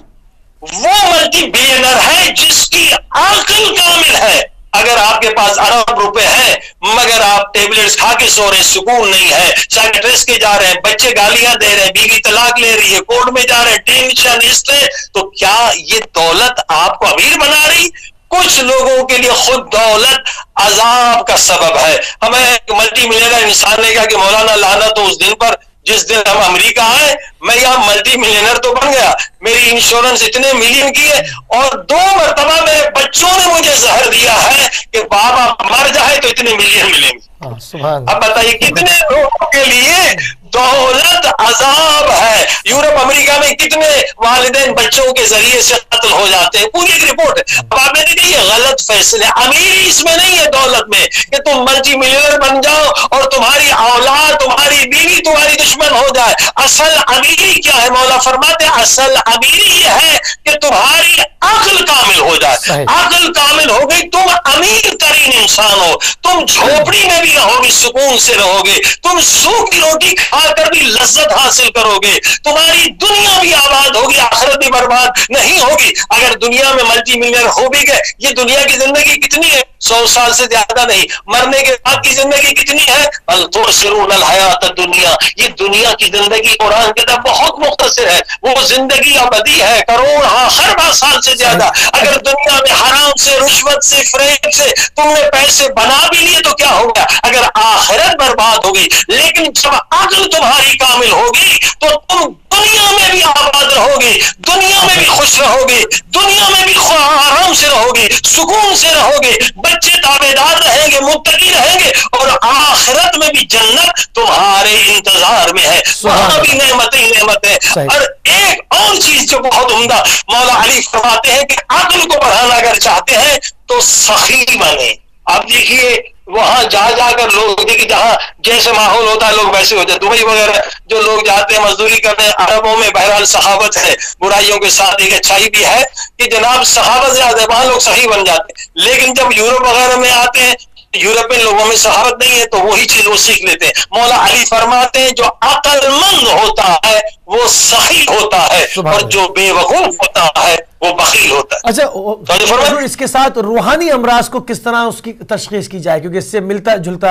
وہ ملٹی بلینر ہے جس کی عقل کامل ہے. اگر آپ کے پاس ارب روپے ہیں مگر آپ ٹیبلٹس کھا کے سو رہے ہیں، سکون نہیں ہے، سائیکٹرسٹ کے جا رہے ہیں، بچے گالیاں دے رہے ہیں، بیوی طلاق لے رہی ہے، کورٹ میں جا رہے ہیں، ٹینشن اس سے، تو کیا یہ دولت آپ کو امیر بنا رہی؟ کچھ لوگوں کے لیے خود دولت عذاب کا سبب ہے. ہمیں ایک ملٹی ملینر انسان نے کہا کہ مولانا لعنت ہو اس دن پر جس دن ہم امریکہ آئے، میں یہاں ملٹی ملینر تو بن گیا، میری انشورنس اتنے ملین کی ہے، اور 2 مرتبہ میرے بچوں نے مجھے زہر دیا ہے کہ بابا مر جائے تو اتنے ملین ملیں گے. اب بتائیے کتنے لوگوں کے لیے دولت عذاب ہے. یورپ امریکہ میں کتنے والدین بچوں کے ذریعے سے قتل ہو جاتے ہیں، پوری ایک رپورٹ ہے. اب آپ نے دیکھا یہ غلط فیصلے، امیری اس میں نہیں ہے دولت میں کہ تم ملٹی ملینر بن جاؤ اور تمہاری اولاد تمہاری بیوی تمہاری دشمن ہو جائے. اصل امیری کیا ہے؟ مولا فرماتے ہیں اصل امیری یہ ہے کہ تمہاری عقل کامل ہو جائے. عقل کامل ہو گئی تم امیر ترین انسان ہو، تم جھوپڑی میں بھی رہو گے سکون سے رہو گے، تم سوکھی روٹی کھا کر بھی لذت حاصل کرو گے، تمہاری دنیا بھی آباد ہوگی آخرت بھی برباد نہیں ہوگی. اگر دنیا میں ملٹی ملینئر ہو بھی گئے، یہ دنیا کی زندگی کتنی ہے؟ 100 سال سے زیادہ نہیں. مرنے کے بعد کی زندگی کتنی ہے؟ بل تؤثرون الحیات الدنیا. یہ دنیا کی زندگی قرآن کے اندر بہت مختصر ہے، وہ زندگی ابدی ہے، کروڑ خربہ سال سے زیادہ. اگر دنیا میں حرام سے، رشوت سے، فریب سے تم نے پیسے بنا بھی لیے تو کیا ہوگا؟ اگر آخرت برباد ہوگی. لیکن جب عقل تمہاری کامل ہوگی تو تم دنیا میں بھی آباد رہو گے، دنیا میں بھی خوش رہو گے، دنیا میں بھی آرام سے رہو گے، سکون سے رہو گے، بچے تابعدار رہیں گے، متقی رہیں گے، اور آخرت میں بھی جنت تمہارے انتظار میں ہے، وہاں بھی نعمت ہی نعمت ہے. اور ایک اور چیز جو بہت عمدہ مولا علی فرماتے ہیں کہ عقل کو بڑھانا اگر چاہتے ہیں تو سخی بنے. آپ دیکھیے وہاں جا کر لوگ دیکھیے جہاں جیسے ماحول ہوتا ہے لوگ ویسے ہوتے ہیں. دبئی وغیرہ جو لوگ جاتے ہیں مزدوری کرنے، عربوں میں بہرحال سخاوت ہے، برائیوں کے ساتھ ایک اچھائی بھی ہے کہ جناب سخاوت زیادہ ہے، وہاں لوگ سخی بن جاتے ہیں. لیکن جب یورپ وغیرہ میں آتے ہیں، یورپین لوگوں میں سخاوت نہیں ہے تو وہی چیز وہ سیکھ لیتے ہیں. مولا علی فرماتے ہیں جو عقل مند ہوتا ہے وہ سخی ہوتا ہے، اور جو بے وقوف ہوتا ہے وہ بخیل ہوتا ہے. اچھا اس کے ساتھ روحانی امراض کو کس طرح اس کی تشخیص کی جائے، کیونکہ اس سے ملتا جلتا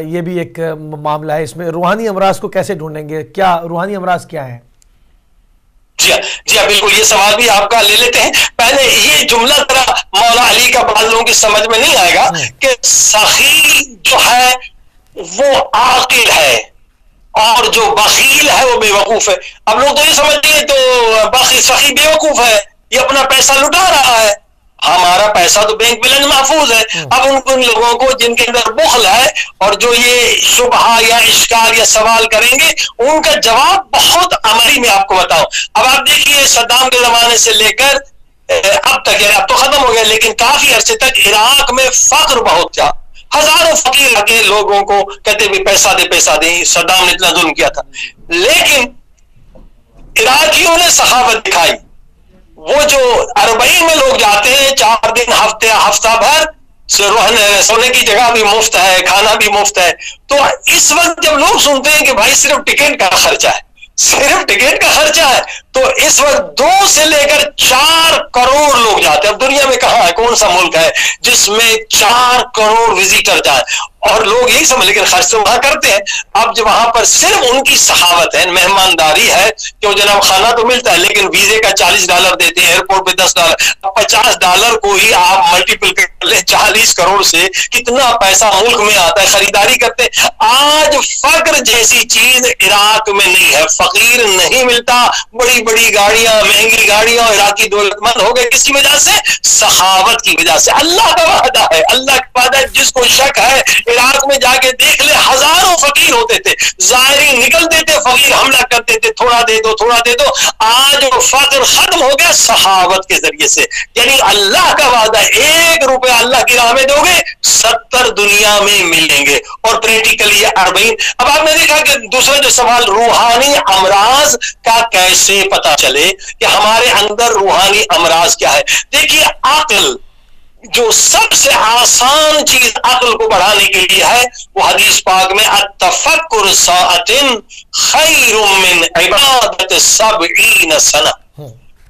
یہ بھی ایک معاملہ ہے. اس میں روحانی امراض کو کیسے ڈھونڈیں گے؟ کیا روحانی امراض کیا ہے؟ جی ہاں بالکل، یہ سوال بھی آپ کا لے لیتے ہیں. پہلے یہ جملہ ذرا مولا علی کا بعض لوگوں کی سمجھ میں نہیں آئے گا کہ سخی جو ہے وہ عاقل ہے اور جو بخیل ہے وہ بے وقوف ہے. اب لوگ تو یہ سمجھتے ہیں تو سخی بے وقوف ہے، یہ اپنا پیسہ لٹا رہا ہے. ہمارا پیسہ تو بینک بیلنس محفوظ ہے. اب ان لوگوں کو جن کے اندر بخل ہے اور جو یہ شبہہ یا اشکال یا سوال کریں گے ان کا جواب بہت عملی میں آپ کو بتاؤں. اب آپ دیکھیے صدام کے زمانے سے لے کر اب تک، اب تو ختم ہو گیا لیکن کافی عرصے تک عراق میں فقر بہت تھا. ہزاروں فقیر لگے لوگوں کو کہتے بھی پیسہ دے پیسہ دے، صدام نے اتنا ظلم کیا تھا. لیکن عراقیوں نے سخاوت دکھائی. وہ جو اربعین میں لوگ جاتے ہیں 4 دن ہفتہ بھر، سونے کی جگہ بھی مفت ہے، کھانا بھی مفت ہے. تو اس وقت جب لوگ سنتے ہیں کہ بھائی صرف ٹکٹ کا خرچہ ہے، صرف ٹکٹ کا خرچہ ہے، تو اس وقت 2 سے لے کر 4 کروڑ لوگ جاتے ہیں. اب دنیا میں کہاں ہے، کون سا ملک ہے جس میں 4 کروڑ وزیٹر جائیں؟ اور لوگ یہی سمجھ، لیکن خرچ تو وہاں کرتے ہیں. اب جو وہاں پر صرف ان کی سخاوت ہے، مہمانداری ہے کہ وہ جناب کھانا تو ملتا ہے لیکن ویزے کا $40 دیتے ہیں، ایئرپورٹ پہ $10. اب $50 کو ہی آپ ملٹیپل کر لیں 40 کروڑ سے، کتنا پیسہ ملک میں آتا ہے، خریداری کرتے ہیں. آج فقر جیسی چیز عراق میں نہیں ہے، فقیر نہیں ملتا. بڑی بڑی گاڑیاں، مہنگی گاڑیاں، عراقی دولت مند ہو گئے. کسی وجہ سے؟ سخاوت کی وجہ سے. اللہ کا وعدہ ہے، اللہ کا وعدہ ہے. جس کو شک ہے عراق میں جا کے دیکھ لے، ہزاروں فقیر ہوتے تھے، ظاہری نکلتے تھے، فقیر حملہ کرتے تھے، تھوڑا دے دو تھوڑا دے دو. آج وہ فقر ختم ہو گیا سخاوت کے ذریعے سے. یعنی اللہ کا وعدہ ہے، 1 روپیہ اللہ کی راہ میں دو گے 70 دنیا میں ملیں گے. اور پریکٹیکلی یہ 40. اب آپ نے دیکھا کہ دوسرا جو سوال روحانی امراض کا کیسے پتا چلے کہ ہمارے اندر روحانی امراض کیا ہے. دیکھیے عقل، جو سب سے آسان چیز عقل کو بڑھانے کے لیے ہے وہ حدیث پاک میں التفکر ساعۃ خیر من عبادت 70 سنہ.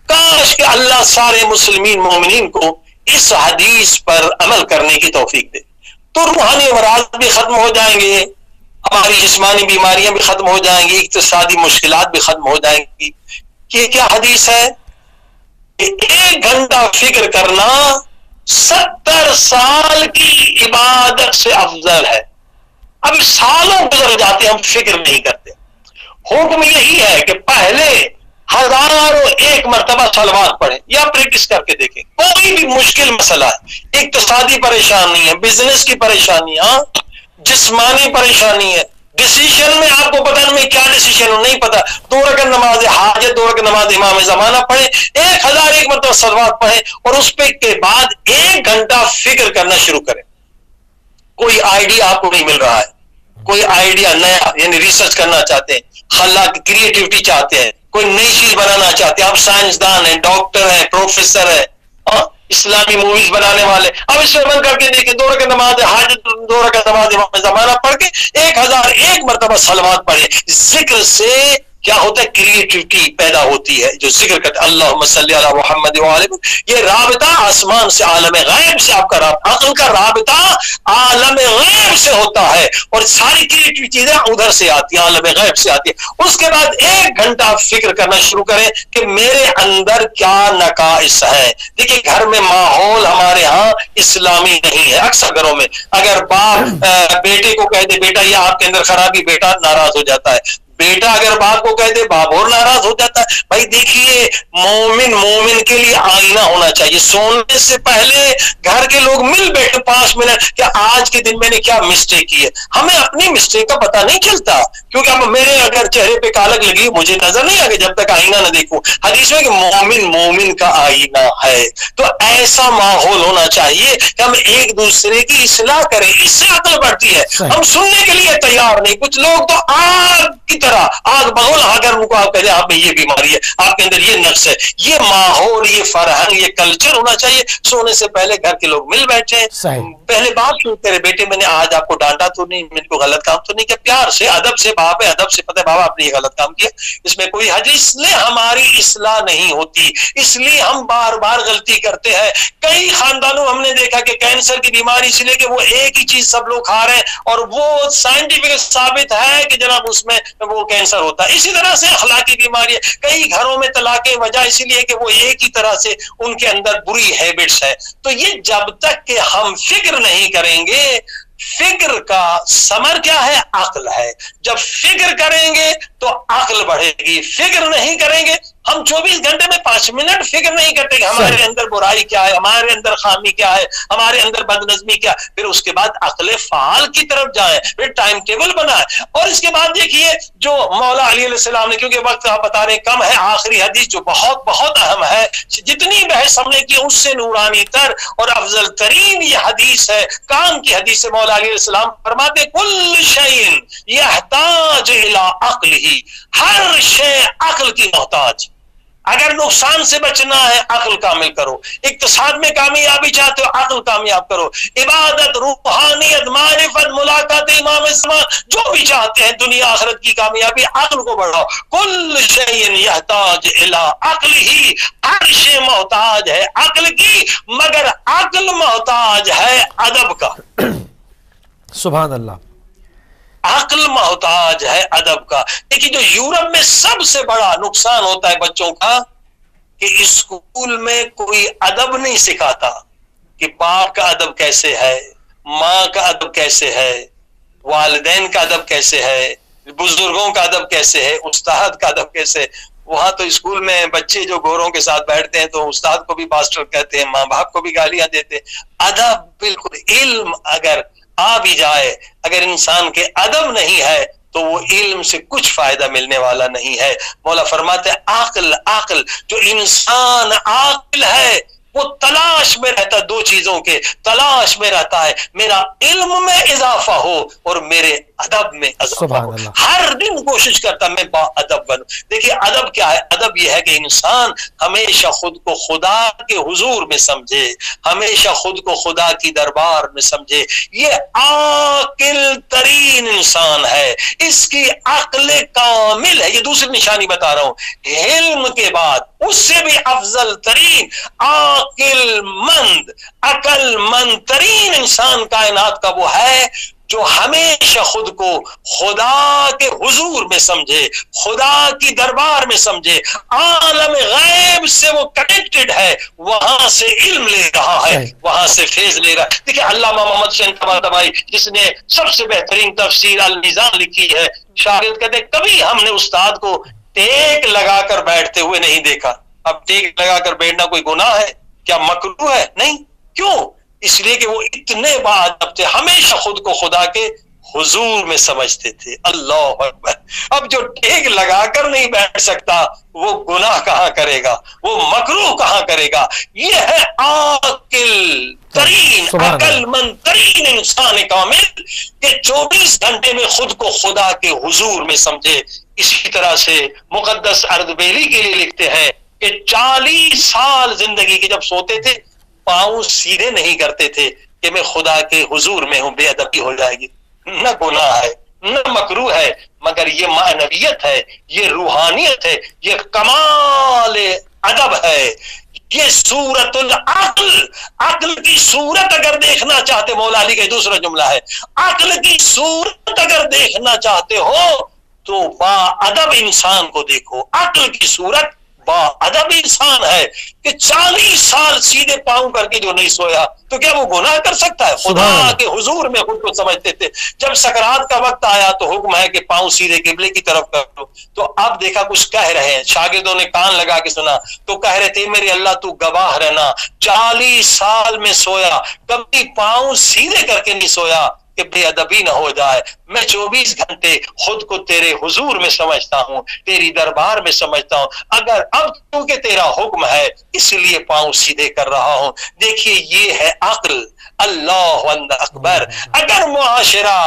کاش کہ اللہ سارے مسلمین مومنین کو اس حدیث پر عمل کرنے کی توفیق دے، تو روحانی امراض بھی ختم ہو جائیں گے، ہماری جسمانی بیماریاں بھی ختم ہو جائیں گی، اقتصادی مشکلات بھی ختم ہو جائیں گی۔ یہ کیا حدیث ہے کہ 1 گھنٹہ فکر کرنا 70 سال کی عبادت سے افضل ہے۔ اب سالوں گزر جاتے ہم فکر نہیں کرتے۔ حکم یہی ہے کہ پہلے 1001 مرتبہ صلوات پڑھیں یا پریکٹس کر کے دیکھیں۔ کوئی بھی مشکل مسئلہ ہے، اقتصادی پریشانی ہے، بزنس کی پریشانی، جسمانی پریشانی ہے، ڈیسیشن میں آپ کو پتہ نہیں میں کیا ڈیسیشن ہوں، نہیں پتا، 2 رکعت نماز حاجت، 2 رکعت نماز امام زمانہ پڑھیں، 1001 مرتبہ صلوات پڑھیں، اور اس پہ کے بعد 1 گھنٹہ فکر کرنا شروع کریں۔ کوئی آئیڈیا آپ کو نہیں مل رہا ہے، کوئی آئیڈیا نیا، یعنی ریسرچ کرنا چاہتے ہیں، خلاق کریٹیوٹی چاہتے ہیں، کوئی نئی چیز بنانا چاہتے ہیں، آپ سائنسدان ہیں، ڈاکٹر ہیں، پروفیسر ہیں، اسلامی موویز بنانے والے، اب اس میں بند کر کے دیکھیں، 2 رکعت نماز حاجت، 2 رکعت نماز امام زمانہ پڑھ کے 1001 مرتبہ صلوات پڑھیں۔ ذکر سے کیا ہوتا ہے؟ کریٹیوٹی پیدا ہوتی ہے، جو ذکر کرتے اللہم صلی علی محمد وعلی، یہ رابطہ آسمان سے، عالم غیب سے، آپ کا رابطہ، عقل کا رابطہ عالم غیب سے ہوتا ہے، اور ساری کریٹیو چیزیں ادھر سے آتی ہیں، عالم غیب سے آتی ہیں۔ اس کے بعد 1 گھنٹہ فکر کرنا شروع کریں کہ میرے اندر کیا نقائص ہے۔ دیکھیں گھر میں ماحول ہمارے ہاں اسلامی نہیں ہے۔ اکثر گھروں میں اگر باپ بیٹے کو کہہ دے بیٹا یہ آپ کے اندر خرابی، بیٹا ناراض ہو جاتا ہے، بیٹا اگر باپ کو کہہ دے باپ اور ناراض ہو جاتا ہے۔ بھائی دیکھیے، مومن کے لیے آئینہ ہونا چاہیے۔ سونے سے پہلے گھر کے لوگ مل بیٹھے 5 منٹ کہ آج کے دن میں نے کیا مسٹیک کی ہے۔ ہمیں اپنی مسٹیک کا پتہ نہیں چلتا، کیونکہ اب میرے اگر چہرے پہ کالک لگی مجھے نظر نہیں آگے جب تک آئینہ نہ دیکھوں۔ حدیث میں کہ مومن کا آئینہ ہے، تو ایسا ماحول ہونا چاہیے کہ ہم ایک دوسرے کی اصلاح کریں، اس سے عقل بڑھتی ہے۔ ہم سننے کے لیے تیار نہیں، کچھ لوگ تو آگ کی طرح، آگ بغل اگر ان کو آپ کہتے ہیں آپ میں یہ بیماری ہے، آپ کے اندر یہ نقص ہے۔ یہ ماحول، یہ فرہنگ، یہ کلچر ہونا چاہیے۔ سونے سے پہلے گھر کے لوگ مل بیٹھے، پہلے بات سنتے رہے، بیٹے میں نے آج آپ کو ڈانٹا تو نہیں، میں نے کوئی غلط کام تو نہیں کیا، پیار سے، ادب سے، باپ ہے ادب سے، پتہ ہے بابا آپ نے یہ غلط کام کیا، اس میں کوئی حرج۔ اس لیے ہماری اصلاح نہیں ہوتی، اس لیے ہم بار بار غلطی کرتے ہیں۔ کئی خاندانوں ہم نے دیکھا کہ کینسر کی بیماری اس لیے کہ وہ ایک ہی چیز سب لوگ کھا رہے ہیں، اور وہ سائنٹیفک ثابت ہے کہ جناب اس میں وہ کینسر ہوتا ہے۔ اسی طرح سے اخلاقی بیماری ہے، کئی گھروں میں طلاق وجہ اسی لیے کہ وہ ایک ہی طرح سے ان کے اندر بری ہیبٹس ہے۔ تو یہ جب تک کہ ہم فکر نہیں کریں گے، فکر کا ثمر کیا ہے؟ عقل ہے۔ جب فکر کریں گے تو عقل بڑھے گی، فکر نہیں کریں گے، ہم 24 گھنٹے میں 5 منٹ فکر نہیں کرتے کہ ہمارے اندر برائی کیا ہے، ہمارے اندر خامی کیا ہے، ہمارے اندر بدنظمی کیا ہے۔ پھر اس کے بعد عقل فعال کی طرف جائیں، پھر ٹائم ٹیبل بنائیں۔ اور اس کے بعد دیکھیے جو مولا علی علیہ السلام نے، کیونکہ وقت آپ بتا رہے ہیں کم ہے، آخری حدیث جو بہت بہت اہم ہے، جتنی بحث ہم نے کی اس سے نورانی تر اور افضل ترین یہ حدیث ہے، کام کی حدیث سے مولا علی علیہ السلام فرماتے کل شیء یحتاج الی عقلہ، ہر شے عقل کی محتاج۔ اگر نقصان سے بچنا ہے عقل کامل کرو، اقتصاد میں کامیابی چاہتے ہو عقل کامیاب کرو، عبادت، روحانیت، معرفت، ملاقات امام زمان، جو بھی چاہتے ہیں دنیا آخرت کی کامیابی، عقل کو بڑھاؤ۔ کل شیء یحتاج الی عقلہ، ہر شے محتاج ہے عقل کی، مگر عقل محتاج ہے ادب کا۔ سبحان اللہ۔ عقل محتاج ہے ادب کا۔ دیکھیے جو یورپ میں سب سے بڑا نقصان ہوتا ہے بچوں کا کہ اسکول میں کوئی ادب نہیں سکھاتا کہ باپ کا ادب کیسے ہے، ماں کا ادب کیسے ہے، والدین کا ادب کیسے ہے، بزرگوں کا ادب کیسے ہے، استاد کا ادب کیسے ہے۔ وہاں تو اسکول میں بچے جو گوروں کے ساتھ بیٹھتے ہیں تو استاد کو بھی پاسٹر کہتے ہیں، ماں باپ کو بھی گالیاں دیتے ہیں۔ ادب بالکل، علم اگر آ بھی جائے، اگر انسان کے ادب نہیں ہے تو وہ علم سے کچھ فائدہ ملنے والا نہیں ہے۔ مولا فرماتے ہیں عقل، عقل، جو انسان عاقل ہے وہ تلاش میں رہتا ہے، 2 چیزوں کے تلاش میں رہتا ہے، میرا علم میں اضافہ ہو اور میرے ادب میں سبحان اضافہ اللہ. ہر دن کوشش کرتا میں با ادب بنوں. دیکھیے ادب کیا ہے؟ ادب یہ ہے کہ انسان ہمیشہ خود کو خدا کے حضور میں سمجھے, ہمیشہ خود کو خدا کی دربار میں سمجھے. یہ عاقل ترین انسان ہے, اس کی عقل کامل ہے. یہ دوسری نشانی بتا رہا ہوں, علم کے بعد اس سے بھی افضل ترین عاقل مند عقل مند ترین انسان کائنات کا وہ ہے جو ہمیشہ خود کو خدا کے حضور میں سمجھے, خدا کی دربار میں سمجھے, عالم غیب سے وہ کنیکٹڈ ہے, وہاں سے علم لے رہا ہے, وہاں سے فیض لے رہا ہے. دیکھیں علامہ محمد حسین طباطبائی جس نے سب سے بہترین تفسیر المیزان لکھی ہے, شاگرد کہتے ہیں کبھی ہم نے استاد کو ٹیک لگا کر بیٹھتے ہوئے نہیں دیکھا. اب ٹیک لگا کر بیٹھنا کوئی گناہ ہے کیا؟ مکروہ ہے؟ نہیں. کیوں؟ اس لیے کہ وہ اتنے باادب تھے, ہمیشہ خود کو خدا کے حضور میں سمجھتے تھے. اللہ اکبر. اب جو ٹیک لگا کر نہیں بیٹھ سکتا وہ گناہ کہاں کرے گا, وہ مکروہ کہاں کرے گا؟ یہ ہے عاقل ترین عقل مند ترین انسان کامل کہ 24 گھنٹے میں خود کو خدا کے حضور میں سمجھے. اسی طرح سے مقدس اردبیلی کے لیے لکھتے ہیں کہ 40 سال زندگی کے جب سوتے تھے پاؤں سیدھے نہیں کرتے تھے کہ میں خدا کے حضور میں ہوں, بے ادبی ہو جائے گی. نہ گناہ ہے نہ مکروہ ہے, مگر یہ معنویت ہے, یہ روحانیت ہے, یہ کمال ادب ہے, یہ صورت العقل. عقل کی صورت اگر دیکھنا چاہتے, مولا علی کا دوسرا جملہ ہے, عقل کی صورت اگر دیکھنا چاہتے ہو تو با ادب انسان کو دیکھو. عقل کی صورت با ادب انسان ہے کہ 40 سال سیدھے پاؤں کر کے جو نہیں سویا تو کیا وہ گناہ کر سکتا ہے؟ خدا کے حضور میں خود کو سمجھتے تھے. جب سکرات کا وقت آیا تو حکم ہے کہ پاؤں سیدھے قبلے کی طرف کرو, تو اب دیکھا کچھ کہہ رہے ہیں, شاگردوں نے کان لگا کے سنا تو کہہ رہے تھے میرے اللہ تو گواہ رہنا 40 سال میں سویا کبھی پاؤں سیدھے کر کے نہیں سویا کہ بے ادبی نہ ہو جائے. میں 24 گھنٹے خود کو تیرے حضور میں سمجھتا ہوں, تیری دربار میں سمجھتا ہوں, اگر اب کیونکہ تیرا حکم ہے اس لیے پاؤں سیدھے کر رہا ہوں. دیکھیے یہ ہے عقل. اللہ اکبر. اگر معاشرہ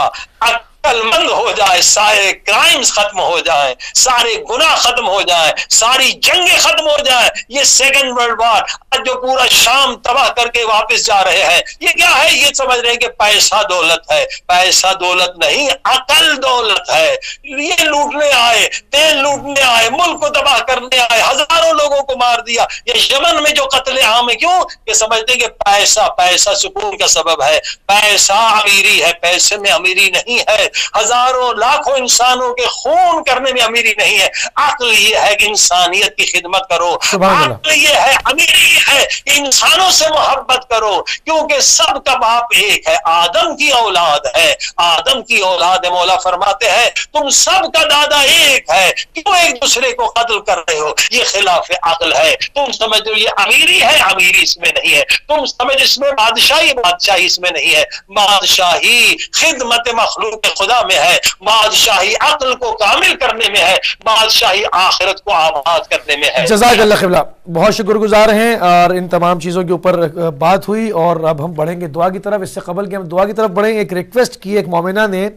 عقل مند ہو جائے, سارے کرائمز ختم ہو جائیں, سارے گناہ ختم ہو جائیں, ساری جنگیں ختم ہو جائیں. یہ سیکنڈ ورلڈ وار آج جو پورا شام تباہ کر کے واپس جا رہے ہیں, یہ کیا ہے؟ یہ سمجھ رہے ہیں کہ پیسہ دولت ہے. پیسہ دولت نہیں, عقل دولت ہے. یہ لوٹنے آئے, تیل لوٹنے آئے, ملک کو تباہ کرنے آئے, ہزاروں لوگوں کو مار دیا. یہ یمن میں جو قتل عام ہے کیوں کہ سمجھتے ہیں کہ پیسہ سکون کا سبب ہے, پیسہ امیری ہے, پیسے میں امیری نہیں ہے, ہزاروں لاکھوں انسانوں کے خون کرنے میں امیری نہیں ہے. عقل یہ ہے کہ انسانیت کی خدمت کرو. عقل یہ ہے, امیری ہے کہ انسانوں سے محبت کرو, کیونکہ سب کا باپ ایک ہے, آدم کی اولاد ہے, آدم کی اولاد ہے. مولا فرماتے ہیں تم سب کا دادا ایک ہے, کیوں ایک دوسرے کو قتل کر رہے ہو؟ یہ خلاف عقل ہے. تم سمجھ لو یہ امیری ہے, امیری اس میں نہیں ہے. تم سمجھ اس میں بادشاہی, بادشاہی اس میں نہیں ہے. بادشاہی خدمت مخلوق خدا میں ہے, بادشاہی عقل کو کامل کرنے میں ہے, بادشاہی آخرت کو آباد کرنے میں ہے. جزاک اللہ قبلہ, بہت شکر گزار ہیں. اور ان تمام چیزوں کے اوپر بات ہوئی اور اب ہم بڑھیں گے دعا کی طرف. اس سے قبل کہ ہم دعا کی طرف بڑھیں, ایک ریکویسٹ کی ایک مومنہ نے,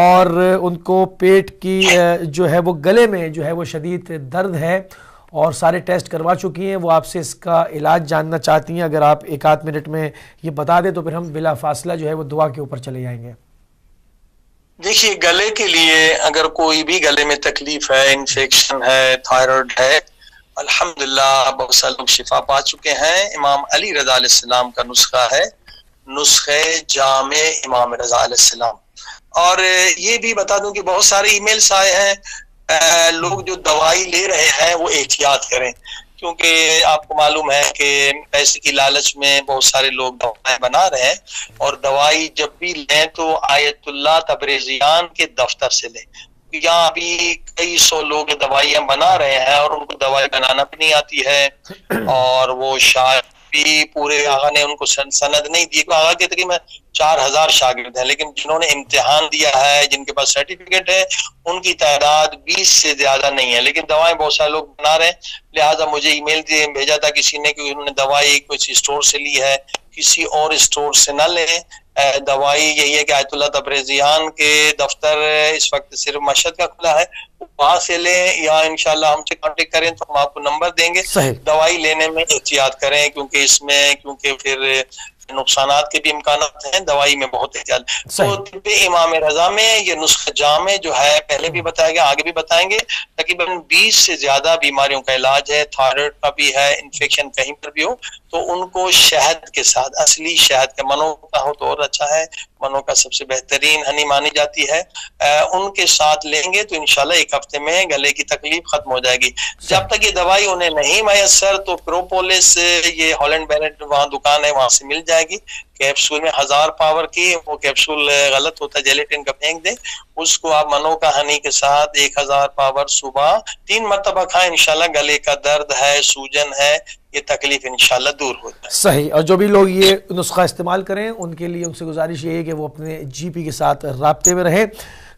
اور ان کو پیٹ کی جو ہے وہ گلے میں جو ہے وہ شدید درد ہے اور سارے ٹیسٹ کروا چکی ہیں. وہ آپ سے اس کا علاج جاننا چاہتی ہیں. اگر آپ ایک آدھ منٹ میں یہ بتا دیں تو پھر ہم بلا فاصلہ جو ہے وہ دعا کے اوپر چلے جائیں گے. دیکھیے گلے کے لیے اگر کوئی بھی گلے میں تکلیف ہے, انفیکشن ہے, تھائرائیڈ ہے, الحمدللہ بہت سارے لوگ شفا پا چکے ہیں. امام علی رضا علیہ السلام کا نسخہ ہے, نسخہ جامع امام رضا علیہ السلام. اور یہ بھی بتا دوں کہ بہت سارے ای میلز آئے ہیں, لوگ جو دوائی لے رہے ہیں وہ احتیاط کریں, کیونکہ آپ کو معلوم ہے کہ پیسے کی لالچ میں بہت سارے لوگ دوائیں بنا رہے ہیں, اور دوائی جب بھی لیں تو آیت اللہ تبریزیان کے دفتر سے لیں. یہاں ابھی کئی سو لوگ دوائیاں بنا رہے ہیں اور ان کو دوائی بنانا بھی نہیں آتی ہے, اور وہ شاید بھی پورے آغا نے ان کو سند نہیں دی. آغا کے تقریباً 4000 شاگرد ہیں, لیکن جنہوں نے امتحان دیا ہے, جن کے پاس سرٹیفکیٹ ہے, ان کی تعداد 20 سے زیادہ نہیں ہے. لیکن دوائیں بہت سارے لوگ بنا رہے ہیں. لہٰذا مجھے ای میل بھیجا تھا کسی نے کہ انہوں نے دوائی کچھ اسٹور سے لی ہے, کسی اور اسٹور سے نہ لیں. دوائی یہی ہے کہ آیت اللہ تبریزیان کے دفتر اس وقت صرف مشہد کا کھلا ہے، وہاں سے لیں، یا انشاءاللہ ہم سے کانٹیکٹ کریں تو ہم آپ کو نمبر دیں گے۔ دوائی لینے میں احتیاط کریں، کیونکہ پھر نقصانات کے بھی امکانات ہیں، دوائی میں بہت احتیاط۔ تو طب امام رضا میں یہ نسخہ جامع جو ہے پہلے بھی بتایا گیا، آگے بھی بتائیں گے، تقریباً 20 سے زیادہ بیماریوں کا علاج ہے، تھائرائیڈ کا بھی ہے، انفیکشن کہیں پر بھی ہو تو ان کو شہد کے ساتھ، اصلی شہد کا، منو کا ہو تو اور اچھا ہے، منو کا سب سے بہترین ہنی مانی جاتی ہے، ان کے ساتھ لیں گے تو انشاءاللہ ایک ہفتے میں گلے کی تکلیف ختم ہو جائے گی۔ جب تک یہ دوائی انہیں نہیں میسر تو پروپولس، یہ ہالینڈ بینٹ وہاں دکان ہے، وہاں سے مل جائے گی، کیپسول میں 1000 پاور کی، وہ کیپسول غلط ہوتا ہے، جیلیٹن کا پھینک دیں، اس کو آپ منو کا ہنی کے ساتھ 1000 پاور صبح 3 مرتبہ کھائیں، انشاءاللہ گلے کا درد ہے، سوجن ہے، یہ تکلیف انشاءاللہ دور ہو جائے۔ صحیح۔ اور جو بھی لوگ یہ نسخہ استعمال کریں ان کے لیے ان سے گزارش یہ ہے کہ وہ اپنے جی پی کے ساتھ رابطے میں رہیں۔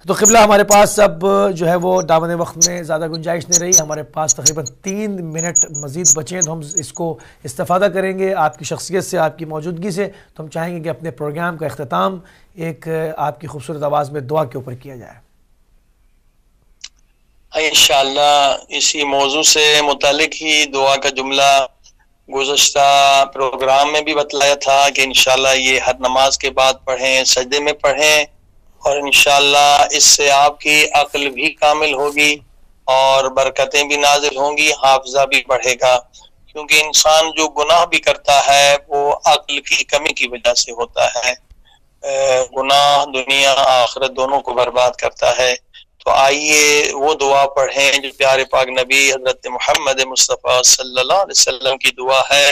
تو قبلہ ہمارے پاس اب جو ہے وہ دامن وقت میں زیادہ گنجائش نہیں رہی، ہمارے پاس تقریباً 3 منٹ مزید بچیں تو ہم اس کو استفادہ کریں گے آپ کی شخصیت سے، آپ کی موجودگی سے۔ تو ہم چاہیں گے کہ اپنے پروگرام کا اختتام ایک آپ کی خوبصورت آواز میں دعا کے اوپر کیا جائے۔ انشاءاللہ اسی موضوع سے متعلق ہی دعا کا جملہ گزشتہ پروگرام میں بھی بتلایا تھا کہ انشاءاللہ یہ ہر نماز کے بعد پڑھیں، سجدے میں پڑھیں، اور انشاءاللہ اس سے آپ کی عقل بھی کامل ہوگی اور برکتیں بھی نازل ہوں گی، حافظہ بھی بڑھے گا، کیونکہ انسان جو گناہ بھی کرتا ہے وہ عقل کی کمی کی وجہ سے ہوتا ہے۔ گناہ دنیا آخرت دونوں کو برباد کرتا ہے۔ تو آئیے وہ دعا پڑھیں جو پیارے پاک نبی حضرت محمد مصطفیٰ صلی اللہ علیہ وسلم کی دعا ہے،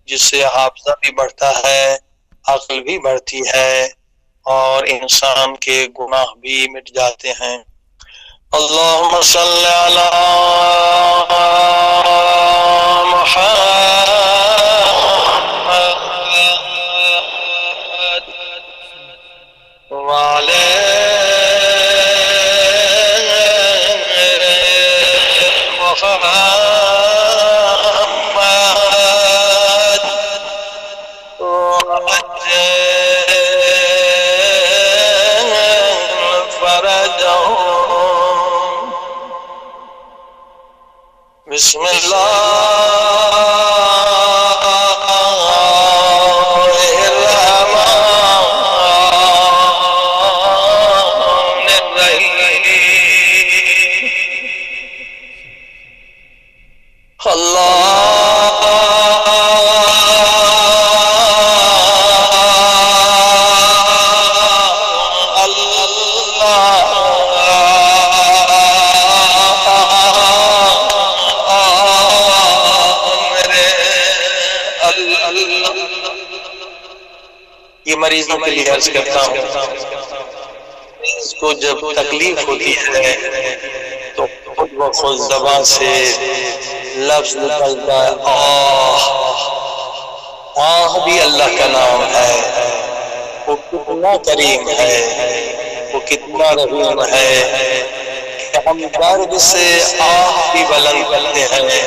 جس سے حافظہ بھی بڑھتا ہے، عقل بھی بڑھتی ہے اور انسان کے گناہ بھی مٹ جاتے ہیں۔ اللہم صلی علی محمد وعلی بسم اللہ مریضوں کے لیے عرض کرتا ہوں، اس کو جب تکلیف ہوتی ہے تو خود بخود زبان سے لفظ نکلتا ہے آہ۔ آہ بھی اللہ کا نام ہے، وہ کتنا کریم ہے، وہ کتنا رحیم ہے کہ ہم درد سے آہ بھی بلند کرتے ہیں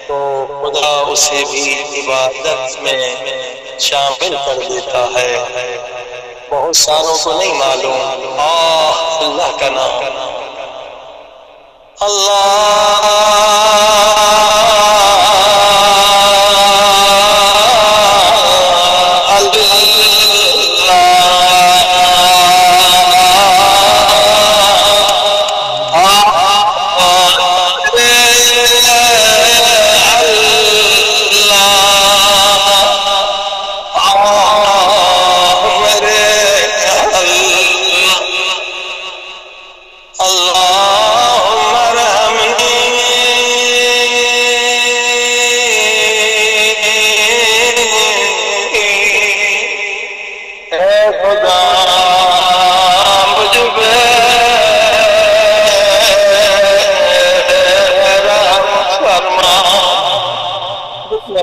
تو خدا اسے بھی عبادت میں شامل کر دیتا ہے۔ بہت ساروں کو نہیں معلوم آہ اللہ کا نام۔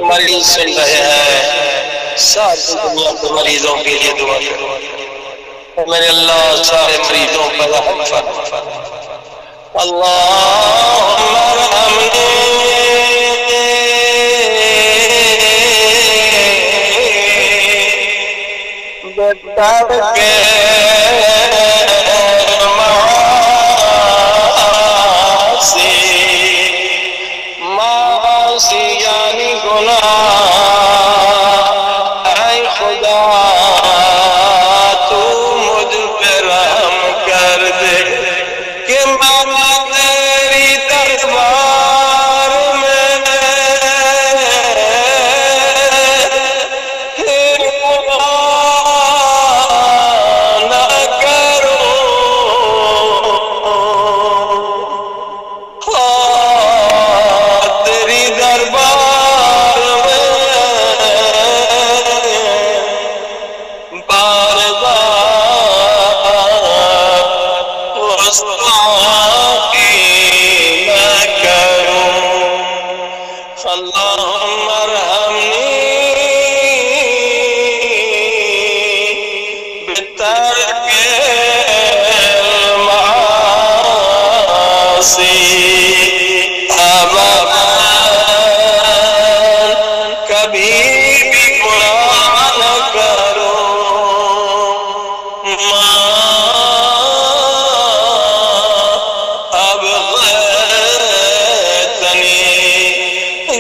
مریض سن رہے ہیں، ساری دنیا کے مریضوں کے لیے دعا کرو، میرے اللہ سارے مریضوں پر رحم فرما۔ اللہم ارحمنی برحمتک ترک معاصی یعنی گناہ، اے خدا تو مجھ پہ رحم کر دے کہ میں تیری دربار میں پھر گناہ نہ کروں، تیری دربار میں بار بار گستاخی نہ کروں۔ اللہم ارحمنی بترک المعاصی ابدا، کبھی بھی گناہ نہ کروں، اب غیرتنی،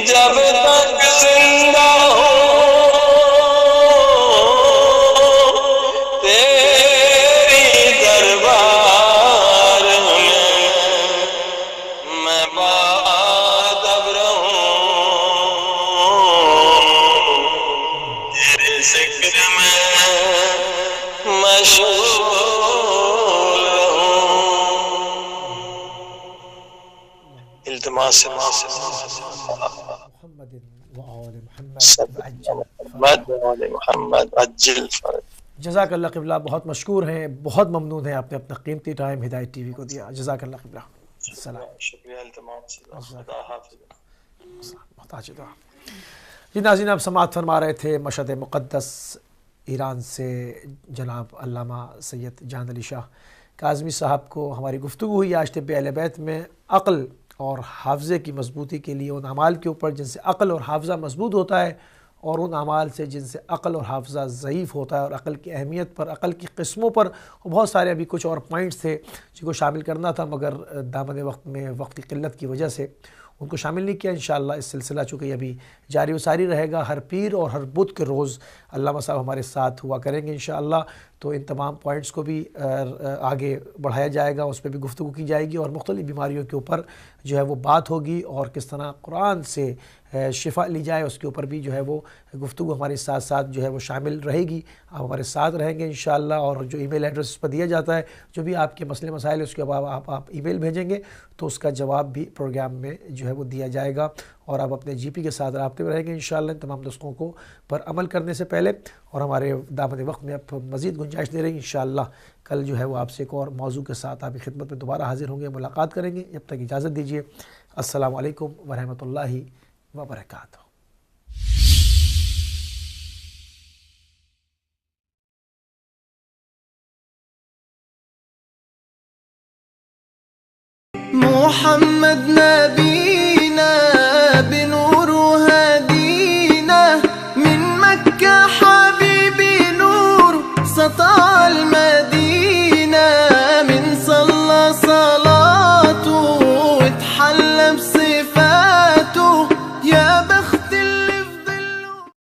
جب تک زندہ ہوں تیری دربار میں بادب رہوں، تیرے ذکر میں مشغول رہوں۔ التماس محمد وآل محمد وعجل محمد وآل محمد عجل فرج۔ جزاک اللہ قبلہ، بہت مشکور ہیں، بہت ممنون ہیں، آپ نے اپنا قیمتی ٹائم ہدایت ٹی وی کو دیا، جزاک اللہ قبلہ۔ السلام شکریہ التماس، خدا حافظ۔ محتاج دعا۔ جی ناظرین، آپ سماعت فرما رہے تھے مشہد مقدس ایران سے جناب علامہ سید جان علی شاہ کاظمی صاحب کو ہماری گفتگو ہوئی آج طب اہل بیت میں عقل اور حافظے کی مضبوطی کے لیے، ان اعمال کے اوپر جن سے عقل اور حافظہ مضبوط ہوتا ہے، اور ان اعمال سے جن سے عقل اور حافظہ ضعیف ہوتا ہے، اور عقل کی اہمیت پر، عقل کی قسموں پر، اور بہت سارے ابھی کچھ اور پوائنٹس تھے جن کو شامل کرنا تھا، مگر دامن وقت میں وقت کی قلت کی وجہ سے ان کو شامل نہیں کیا۔ انشاءاللہ اس سلسلہ چونکہ ابھی جاری و ساری رہے گا، ہر پیر اور ہر بدھ کے روز علامہ صاحب ہمارے ساتھ ہوا کریں گے انشاءاللہ، تو ان تمام پوائنٹس کو بھی آگے بڑھایا جائے گا، اس پہ بھی گفتگو کی جائے گی، اور مختلف بیماریوں کے اوپر جو ہے وہ بات ہوگی، اور کس طرح قرآن سے شفا لی جائے اس کے اوپر بھی جو ہے وہ گفتگو ہمارے ساتھ ساتھ جو ہے وہ شامل رہے گی۔ آپ ہمارے ساتھ رہیں گے انشاءاللہ، اور جو ای میل ایڈریس اس پر دیا جاتا ہے، جو بھی آپ کے مسئلے مسائل اس کے بعد آپ ای میل بھیجیں گے تو اس کا جواب بھی پروگرام میں جو ہے وہ دیا جائے گا، اور آپ اپنے جی پی کے ساتھ رابطے میں رہیں گے انشاءاللہ ان تمام نسخوں کو پر عمل کرنے سے پہلے، اور ہمارے دامن وقت میں اب مزید گنجائش دے رہی ہیں انشاءاللہ کل جو ہے وہ آپ سے ایک اور موضوع کے ساتھ آپ کی خدمت میں دوبارہ حاضر ہوں گے، ملاقات کریں گے۔ جب تک اجازت دیجیے، السلام علیکم ورحمۃ اللہ وبرکاتہ۔ محمد نبينا